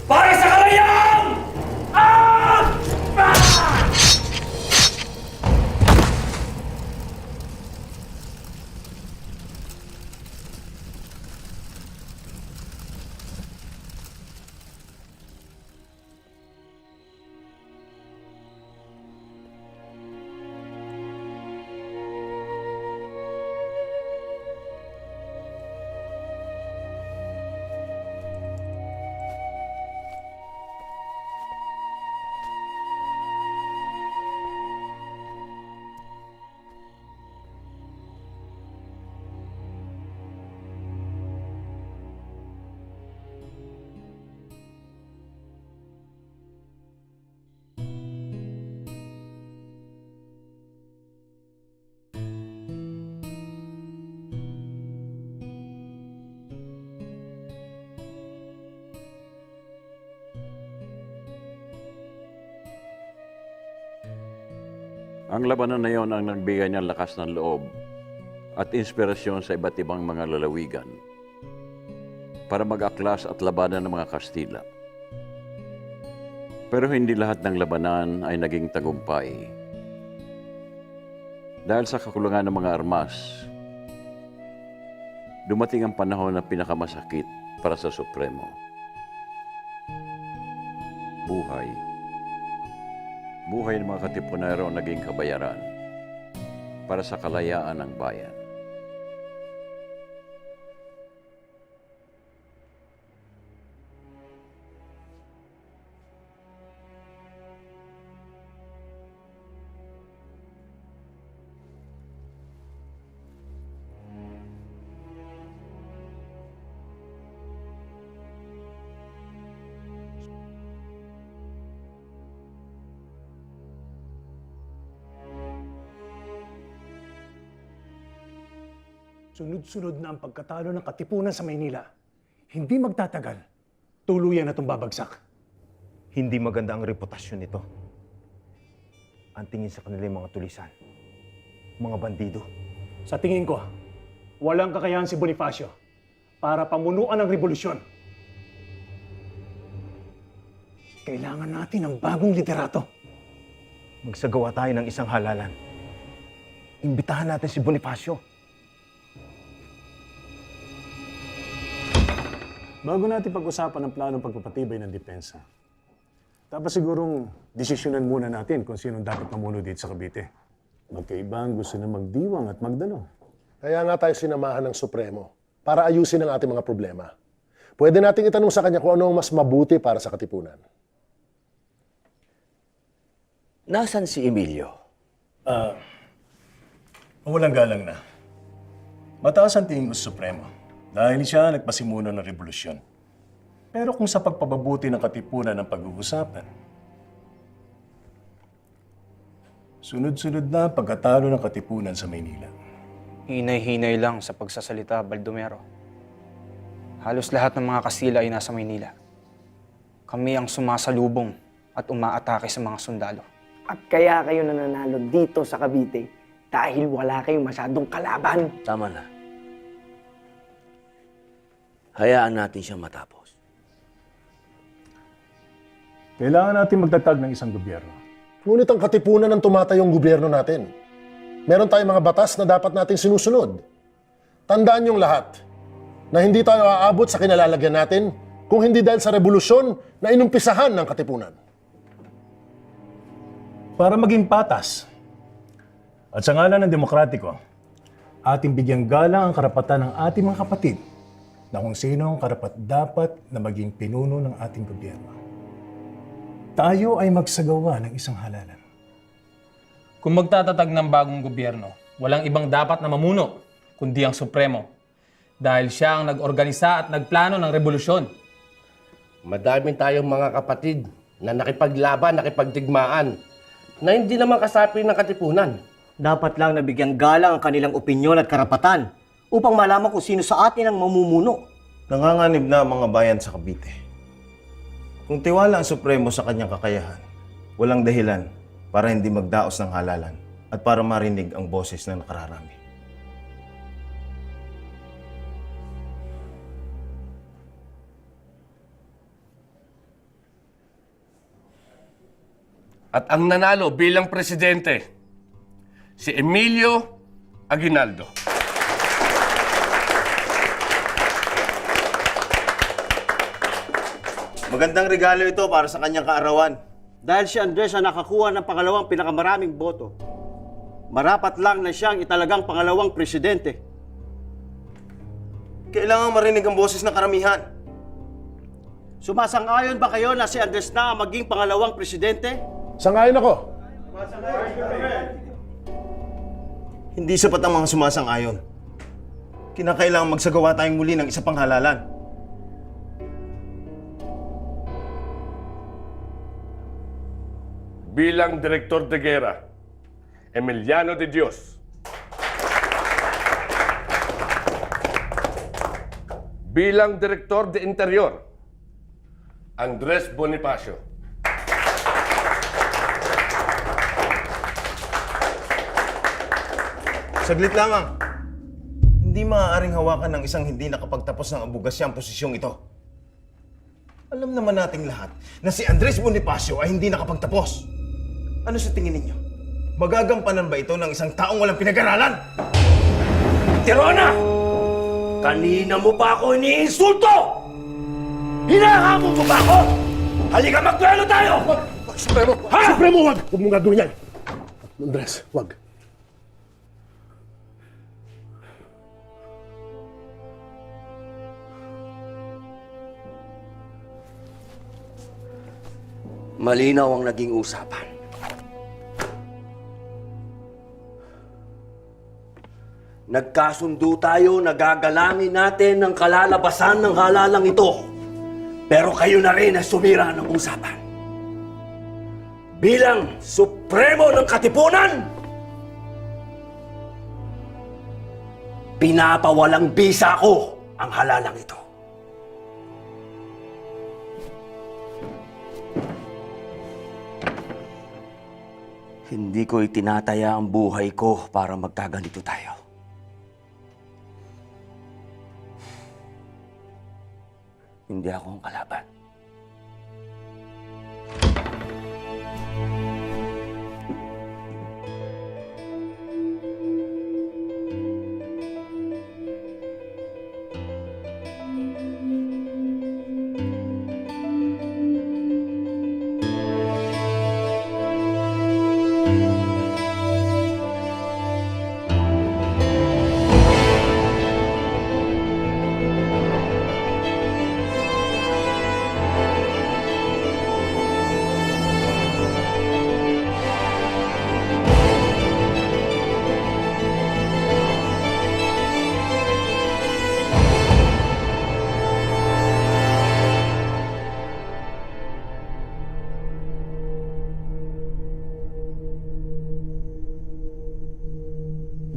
Para sa kalayaan! Ang labanan na yon ang nagbigay niya lakas ng loob at inspirasyon sa iba't ibang mga lalawigan para mag-aklas at labanan ng mga Kastila. Pero hindi lahat ng labanan ay naging tagumpay. Dahil sa kakulangan ng mga armas, dumating ang panahon na pinakamasakit para sa Supremo. Buhay. Buhay ng mga Katipunero naging kabayaran para sa kalayaan ng bayan. Sunod-sunod na ang pagkatalo ng Katipunan sa Maynila. Hindi magtatagal. Tuluyan na itong babagsak. Hindi maganda ang reputasyon nito. Ang tingin sa kanila yung mga tulisan. Mga bandido. Sa tingin ko, walang kakayahan si Bonifacio para pamunuan ang revolusyon. Kailangan natin ng bagong liderato. Magsagawa tayo ng isang halalan. Imbitahan natin si Bonifacio. Bago natin pag-usapan ang planong pagpapatibay ng depensa, dapat sigurong desisyonan muna natin kung sino dapat mamuno dito sa Cavite. Magkaiba ang gusto na magdiwang at magdalo. Kaya nga tayo sinamahan ng Supremo para ayusin ang ating mga problema. Pwede nating itanong sa kanya kung ano ang mas mabuti para sa Katipunan. Nasaan si Emilio? Walang galang na. Mataas ang tingin ko sa Supremo dahil siya nagpasimuno ng revolusyon. Pero kung sa pagpapabuti ng Katipunan ang pag-uusapan, sunod-sunod na pagkatalo ng Katipunan sa Maynila. Hinay-hinay lang sa pagsasalita, Baldomero. Halos lahat ng mga Kastila ay nasa Maynila. Kami ang sumasalubong at umaatake sa mga sundalo. At kaya kayo nananalo dito sa Cavite dahil wala kayong masyadong kalaban. Tama na. Hayaan natin siyang matapos. Kailangan natin magtatag ng isang gobyerno. Ngunit ang Katipunan ang tumatayong gobyerno natin. Meron tayong mga batas na dapat natin sinusunod. Tandaan niyong lahat na hindi tayo aabot sa kinalalagyan natin kung hindi dahil sa revolusyon na inumpisahan ng Katipunan. Para maging patas at sa ngalan ng demokratiko, ating bigyang galang ang karapatan ng ating mga kapatid na kung sino ang karapat-dapat na maging pinuno ng ating gobyerno. Tayo ay magsagawa ng isang halalan. Kung magtatatag ng bagong gobyerno, walang ibang dapat na mamuno, kundi ang Supremo. Dahil siya ang nag-organisa at nagplano ng revolusyon. Madami tayong mga kapatid na nakipaglaban, nakipagdigmaan, na hindi naman kasapi ng Katipunan. Dapat lang nabigyan galang ang kanilang opinyon at karapatan upang malaman kung sino sa atin ang mamumuno. Nanganganib na ang mga bayan sa Cavite. Kung tiwala ang Supremo sa kanyang kakayahan, Walang dahilan para hindi magdaos ng halalan at para marinig ang boses na nakararami. At ang nanalo bilang presidente, si Emilio Aguinaldo. Magandang regalo ito para sa kanyang kaarawan. Dahil si Andres ang nakakuha ng pangalawang pinakamaraming boto, marapat lang na siyang italagang pangalawang presidente. Kailangan marinig ang boses ng karamihan. Sumasang-ayon ba kayo na si Andres na ang maging pangalawang presidente? Sangayon ako. Hindi sapat ang mga sumasang-ayon. Kinakailangan magsagawa tayong muli ng isa pang halalan. Bilang Direktor de Guerra, Emiliano de Dios. Bilang Direktor de Interior, Andres Bonifacio. Saglit lamang. Hindi maaaring hawakan ng isang hindi nakapagtapos ng abogasya ang posisyong ito. Alam naman nating lahat na si Andres Bonifacio ay hindi nakapagtapos. Ano sa tingin ninyo? Magagampanan ba ito ng isang taong walang pinag-aralan? Tirona! Kanina mo pa ako iniinsulto! Hinahamon mo ba ako? Halika magduelo tayo! Supremo! Ha? Supremo, wag! Huwag mong gagawin yan! Andres, wag. Malinaw ang naging usapan. Nagkasundo tayo na gagalangin natin ang kalalabasan ng halalang ito. Pero kayo na rin ang sumira ng usapan. Bilang Supremo ng Katipunan, pinapawalang bisa ko ang halalang ito. Hindi ko itinataya ang buhay ko para magkaganito tayo. Hindi ako ang kalaban.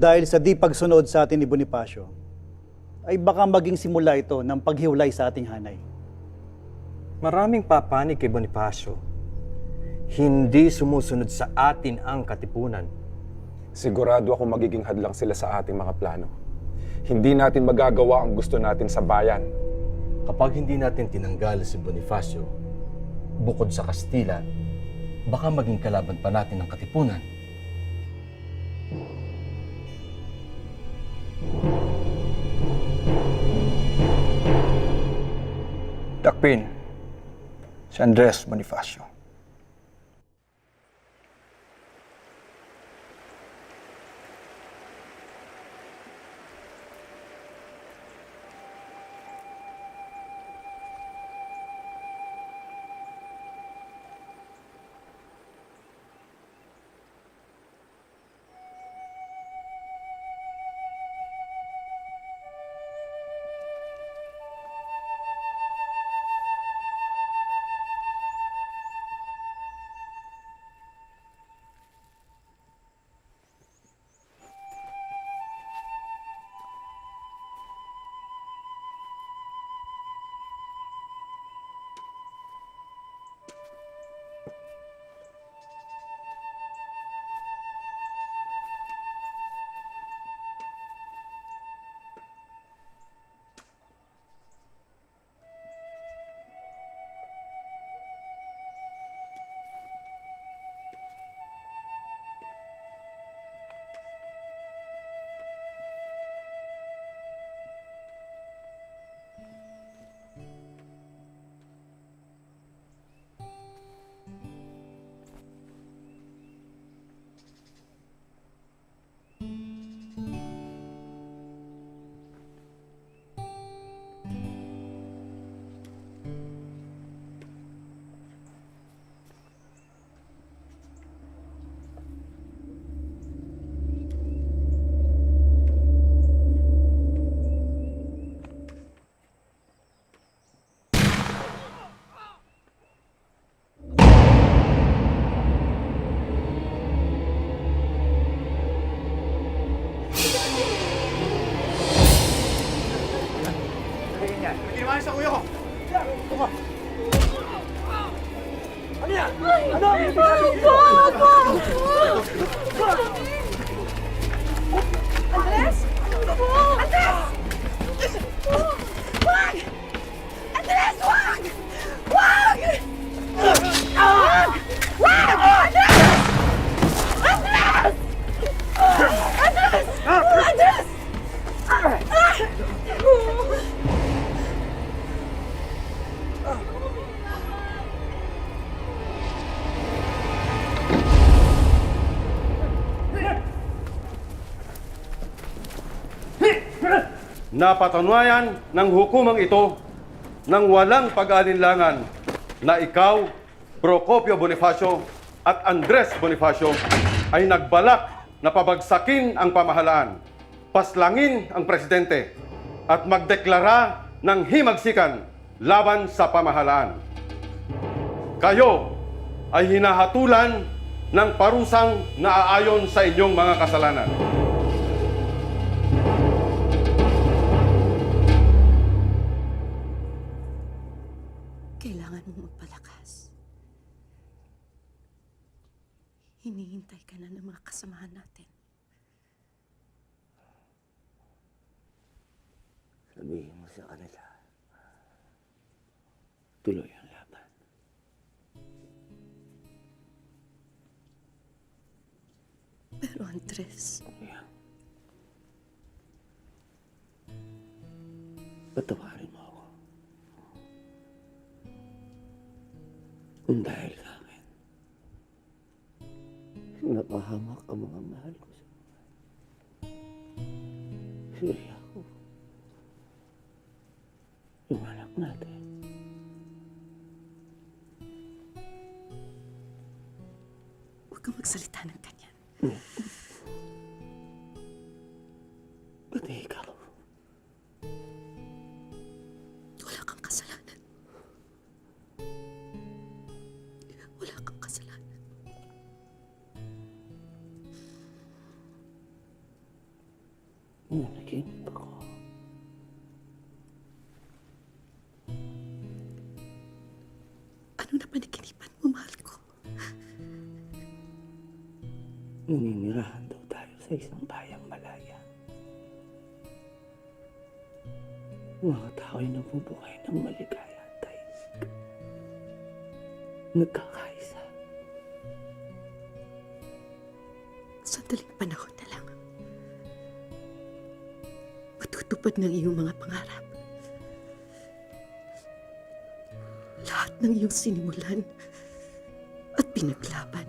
Dahil sa di pagsunod sa atin ni Bonifacio, ay baka maging simula ito ng paghiwalay sa ating hanay. Maraming papanig kay Bonifacio. Hindi sumusunod sa atin ang katipunan. Sigurado ako magiging hadlang sila sa ating mga plano. Hindi natin magagawa ang gusto natin sa bayan. Kapag hindi natin tinanggal si Bonifacio, bukod sa Kastila, baka maging kalaban pa natin ang katipunan. Dakpin, si Andres Bonifacio. Ano ang ibig sabihin? Andres! Andres! Wag! Andres, wag! Wag! Wag! Wag! Andres! Andres! Andres! Andres! Napatunayan ng hukumang ito ng walang pag-alinlangan na ikaw, Procopio Bonifacio at Andres Bonifacio ay nagbalak na pabagsakin ang pamahalaan, paslangin ang presidente at magdeklara ng himagsikan laban sa pamahalaan. Kayo ay hinahatulan ng parusang naaayon sa inyong mga kasalanan. Kailangan mong magpalakas. Hinihintay ka na ng mga kasamahan natin. Sabihin mo sa kanila, tuloy ang laban. Pero Andres, patawarin mo ako. Kung dahil sa akin, napahamak ang mga mahal ko sa buhay. Siri ako. Yung anak natin. huwag kang magsalita ng ganyan. Pati ikaw. Wala kang kasalanan. Wala kang kasalanan. Nanaginip ako. Ano na panikinipan mo, mahal ko? Naninirahan daw tayo sa isang bayang malaya. Mga tao'y nabubuhay ng maligaya at tahimik. Nagkakaisa. Sandaling panahon na lang. Matutupad ng iyong mga pangarap. Lahat ng iyong sinimulan at pinaglaban.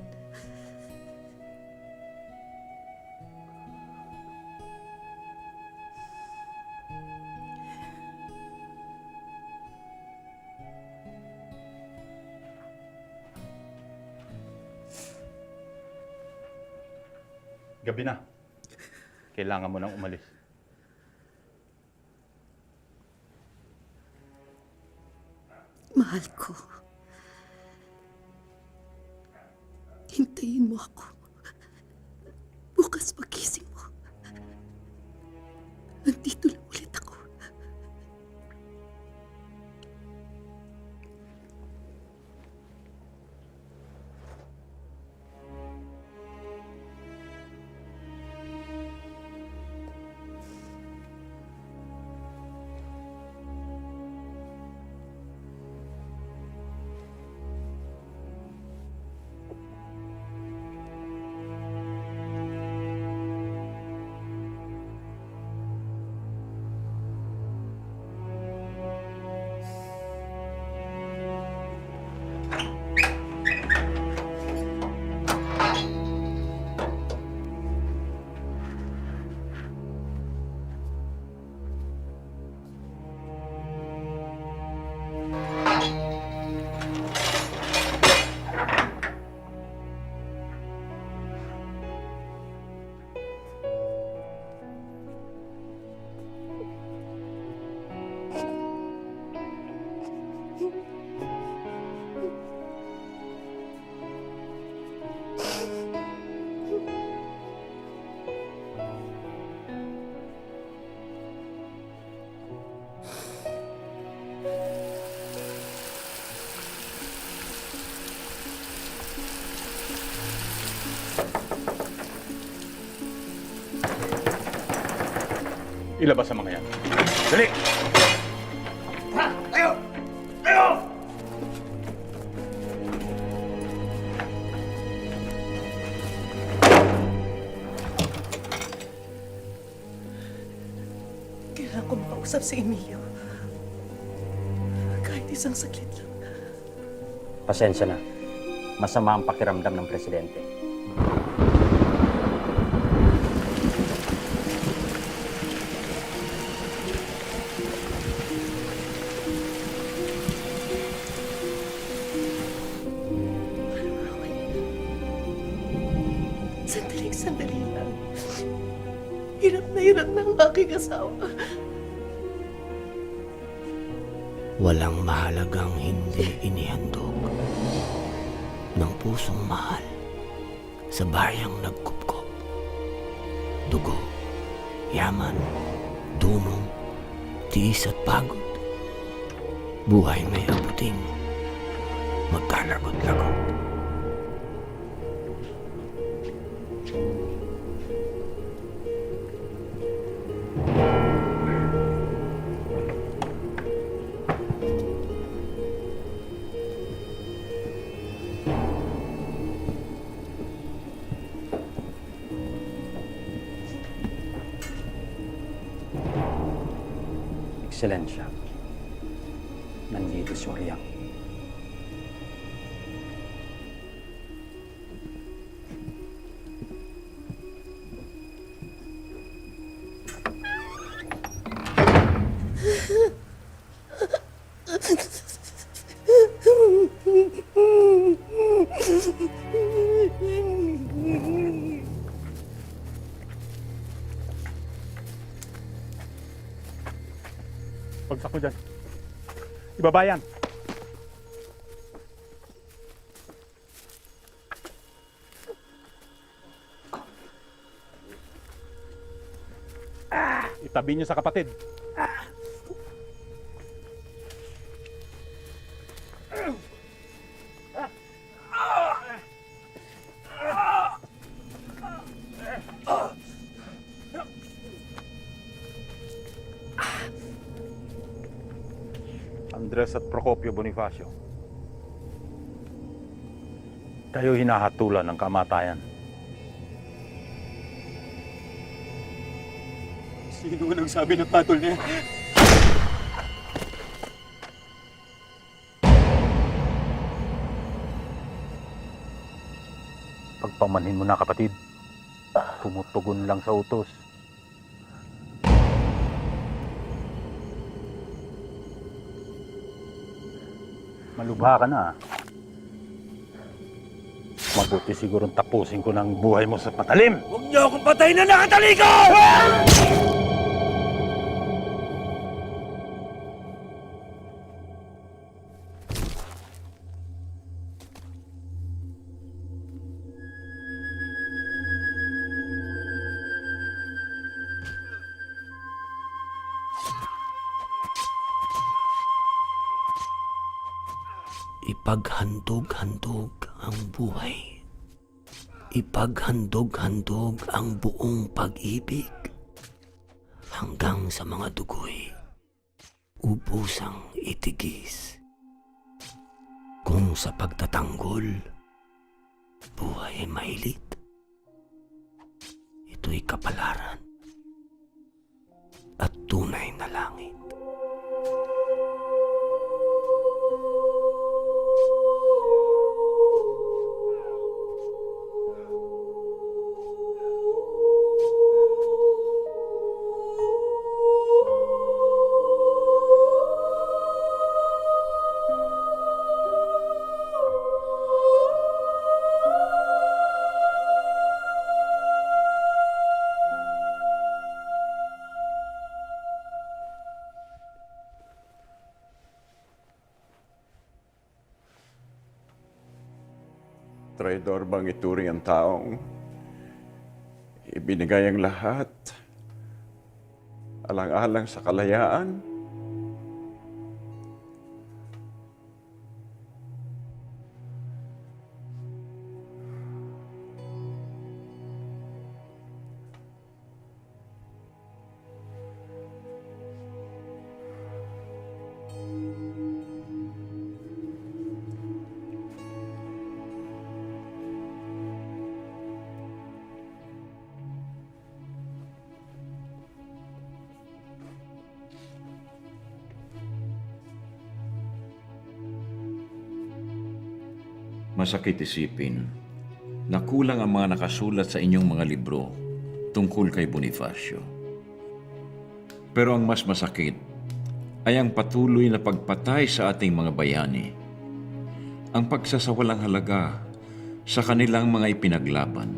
Gabi na. Kailangan mo nang umalis. Mahal ko. Hintayin mo ako. Bukas pagising mo. Nandito lang ulit ako. Ilabas ang mga yan. Dali! Tayo! Tayo! Kailangan ko makausap si Emilio. Kahit isang saglit lang. Pasensya na. Masama ang pakiramdam ng presidente. Sandali lang. Hirap na ang aking asawa. Walang mahalagang hindi inihandog ng pusong mahal sa bayang nagkupkop. Dugo, yaman, dunong, tiis at pagod. Buhay may abuting magkalagot-lagot. Ekscelensya, nandito si Oriang. Pagsak mo dyan. Ibaba yan. Itabi niyo sa kapatid. Andres at Procopio Bonifacio. Tayo hinahatulan ng kamatayan. Sino ang nagsabi ng patol niya? Pagpamanhin mo na, kapatid. Tumutugon lang sa utos. Malubha ka na. Mabuti sigurong tapusin ko ng buhay mo sa patalim. Huwag niyo akong patayin na nakataliko! Ipaghandog-handog ang buhay. Ipaghandog-handog ang buong pag-ibig hanggang sa mga dugoy ubusang itigis. Kung sa pagtatanggol, buhay ay mailit, ito'y kapalaran at tunay na langit. Traidor bang ituring ang taong ibinigay ang lahat alang-alang sa kalayaan? Masakit isipin na kulang ang mga nakasulat sa inyong mga libro tungkol kay Bonifacio. Pero ang mas masakit ay ang patuloy na pagpatay sa ating mga bayani, ang pagsasawalang halaga sa kanilang mga ipinaglaban.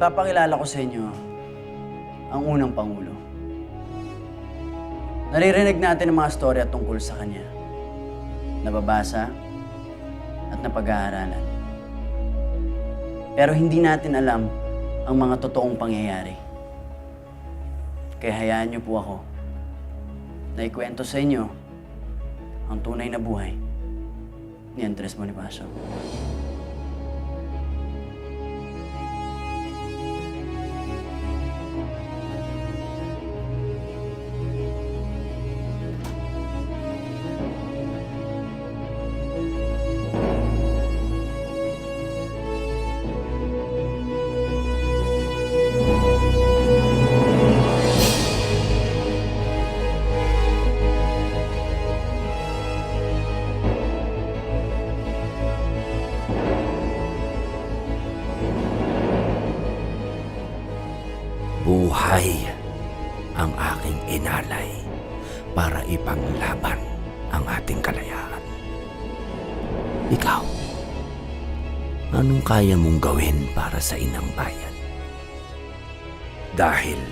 Papakilala ko sa inyo ang unang Pangulo. Naririnig natin ang mga storya tungkol sa kanya. Nababasa at napag-aaralan. Pero hindi natin alam ang mga totoong pangyayari. Kaya hayaan niyo po ako na ikwento sa inyo ang tunay na buhay ni Andres Bonifacio. Buhay ang aking inalay para ipanglaban ang ating kalayaan. Ikaw, anong kaya mong gawin para sa inang bayan? Dahil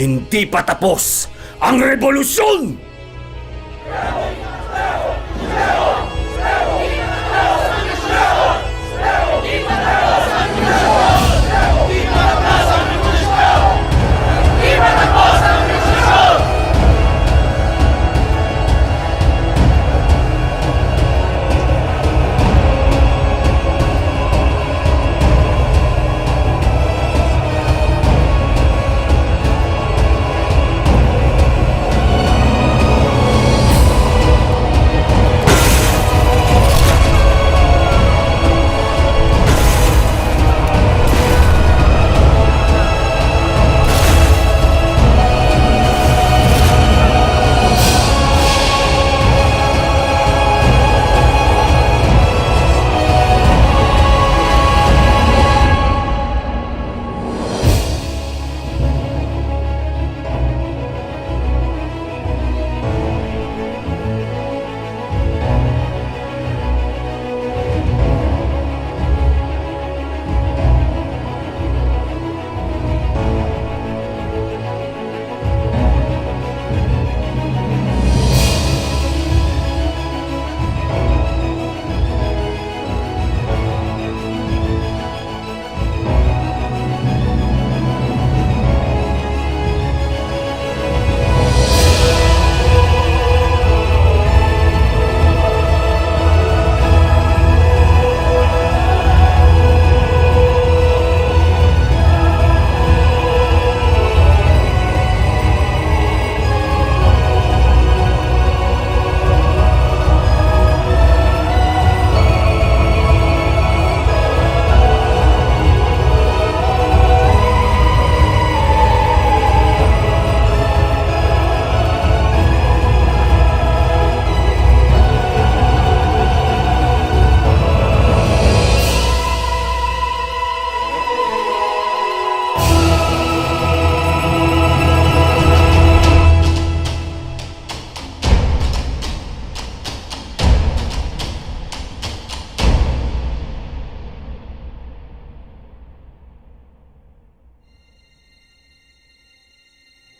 hindi pa tapos ang revolusyon!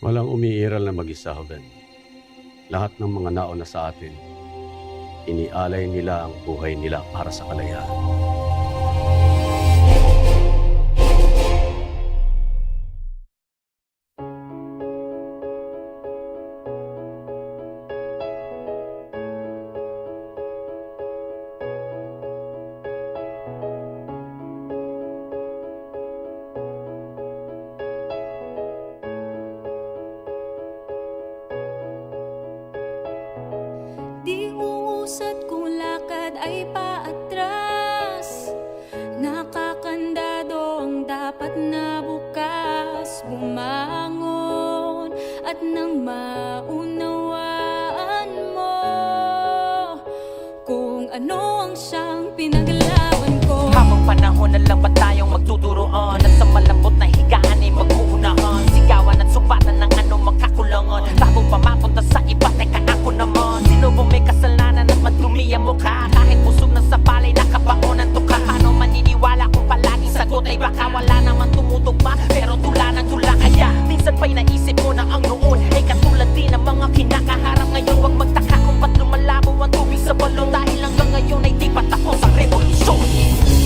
Walang umiiral na mag-isa, Ben. Lahat ng mga nauna sa atin, inialay nila ang buhay nila para sa kalayaan. Di uusad kung lakad ay paatras. Nakakandado ang dapat na bukas. Bumangon at nang maunawaan mo kung ano ang siyang pinaglaban ko. Habang panahon na lang ba tayong magtuturoan at sa malambot na higaan ay mag-uunahan. Sigawan at sumbatan ng ano magkakulangan bago pa mapunta sa iba, teka ako naman. Sino bang may kasalanan at madumi ang mukha? Kahit busog na sa palay nakabaon ang tuka. Paano maniniwala kung palaging sagot ay baka wala naman tumutugma, pero tula ng tula. Kaya minsan pa'y naisip mo na ang noon ay katulad din ng mga kinakaharap ngayon. Huwag magtaka kung ba't lumalabo ang tubig sa balon, dahil hanggang ngayon ay di pa tapos ang revolusyon.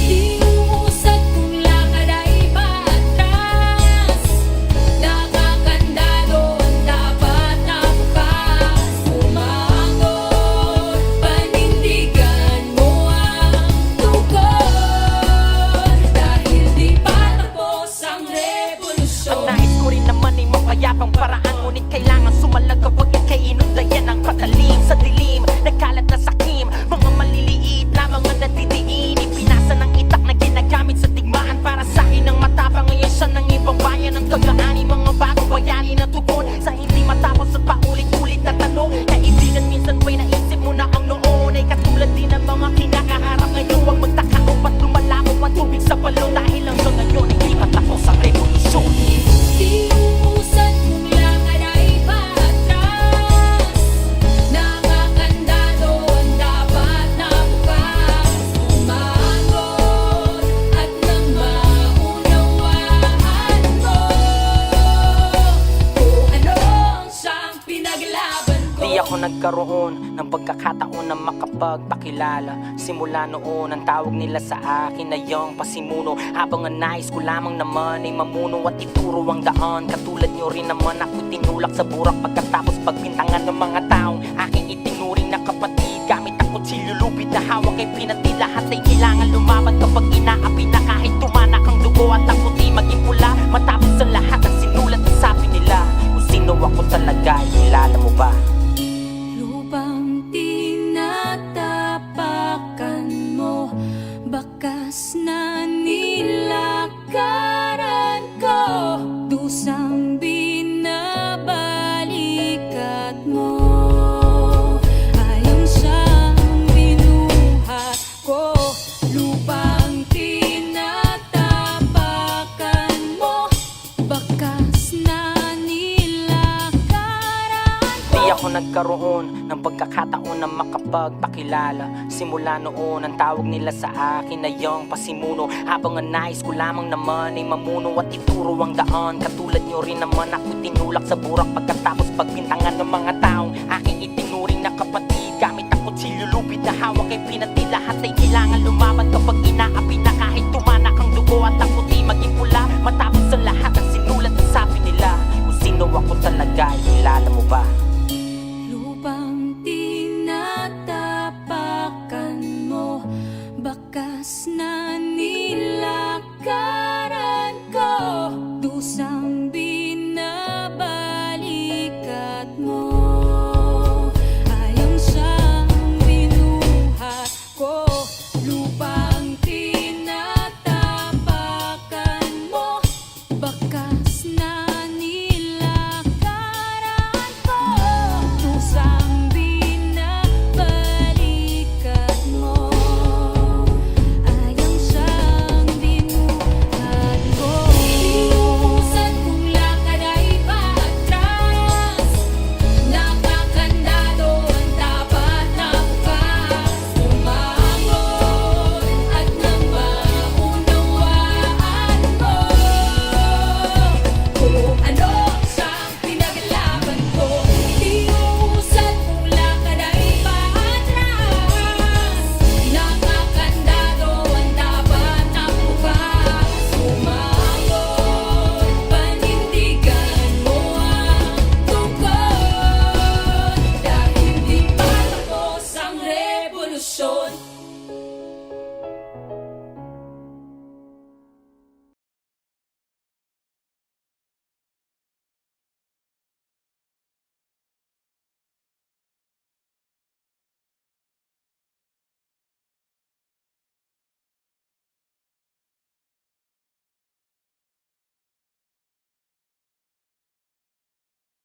Di uusad kung lakad ay paatras. Nakakandado ang dapat na bukas. Umangon, panindigan mo ang tugon, dahil di pa tapos ang revolusyon. Ang nais ko rin naman ay mapayapang paraan, ngunit kailangan sumalag kapag ika'y inundayan ng patalim. Sa dilim, nagkalat na sakim, mga maliliit na mga natitiin. Ipinasa ng itak na ginagamit sa digmaan para sa akin ang matapang. Ngayon siya ng ibang bayan ng kagaani, mga bagong bayani na tugon sa hindi matapos at paulit-ulit na tanong. Kaibigan, minsan ba'y naisip mo na ang noon ay katulad din ng mga kinakaharap ngayon? Huwag magtaka kung ba't lumalabo ang tubig sa balon, dahil hanggang ngayon hindi pa tapos ang revolusyon. Di uusad kung lakad ay paatras. Nakakandado ang dapat na bukas. Umangon at nang maunawaan ko kung ano ang siyang pinaglaban ko. Di ako nagkaroon ng pagkakataon na makapagpakilala. Simula noon, ang tawag nila sa akin ay yung pasimuno. Habang ang nais ko lamang naman ay mamuno at ituro ang daan. Katulad nyo rin naman ako'y tinulak sa burak pagkatapos pagbintangan ng mga taong aking itinuring na kapatid. Gamit ang kutsilyo lupit na hawak ay pinati. Lahat ay kailangan lumaban kapag inaapi na kahit tumanak ang dugo at ang puti maging pula. Matapos sa lahat ang sinulat na sabi nila, kung sino ako talaga, kilala mo ba? Lupang tinatapakan mo, bakas na nilakaran ko, dusang binabalikat mo. Ayong siyang binuhat ko, lupang tinatapakan mo, bakas na nilakaran ko. Di ako nagkaroon ng pagkakataon na makapagpakilala. Simula noon, ang tawag nila sa akin ay yung pasimuno. Habang ang nais ko lamang naman ay mamuno at ituro ang daan. Katulad nyo rin naman ako'y tinulak sa burak pagkatapos pagbintangan ng mga taong aking itinuring na kapatid. Gamit ang kutsilyo lupit na hawak ay pinati. Lahat ay kailangan lumaban kapag inaapi na kahit tumanak ang dugo at ang puti maging pula. Matapos sa lahat ang sinulat na sabi nila, kung sino ako talaga, kilala mo ba? Lupang tinatapakan mo, bakas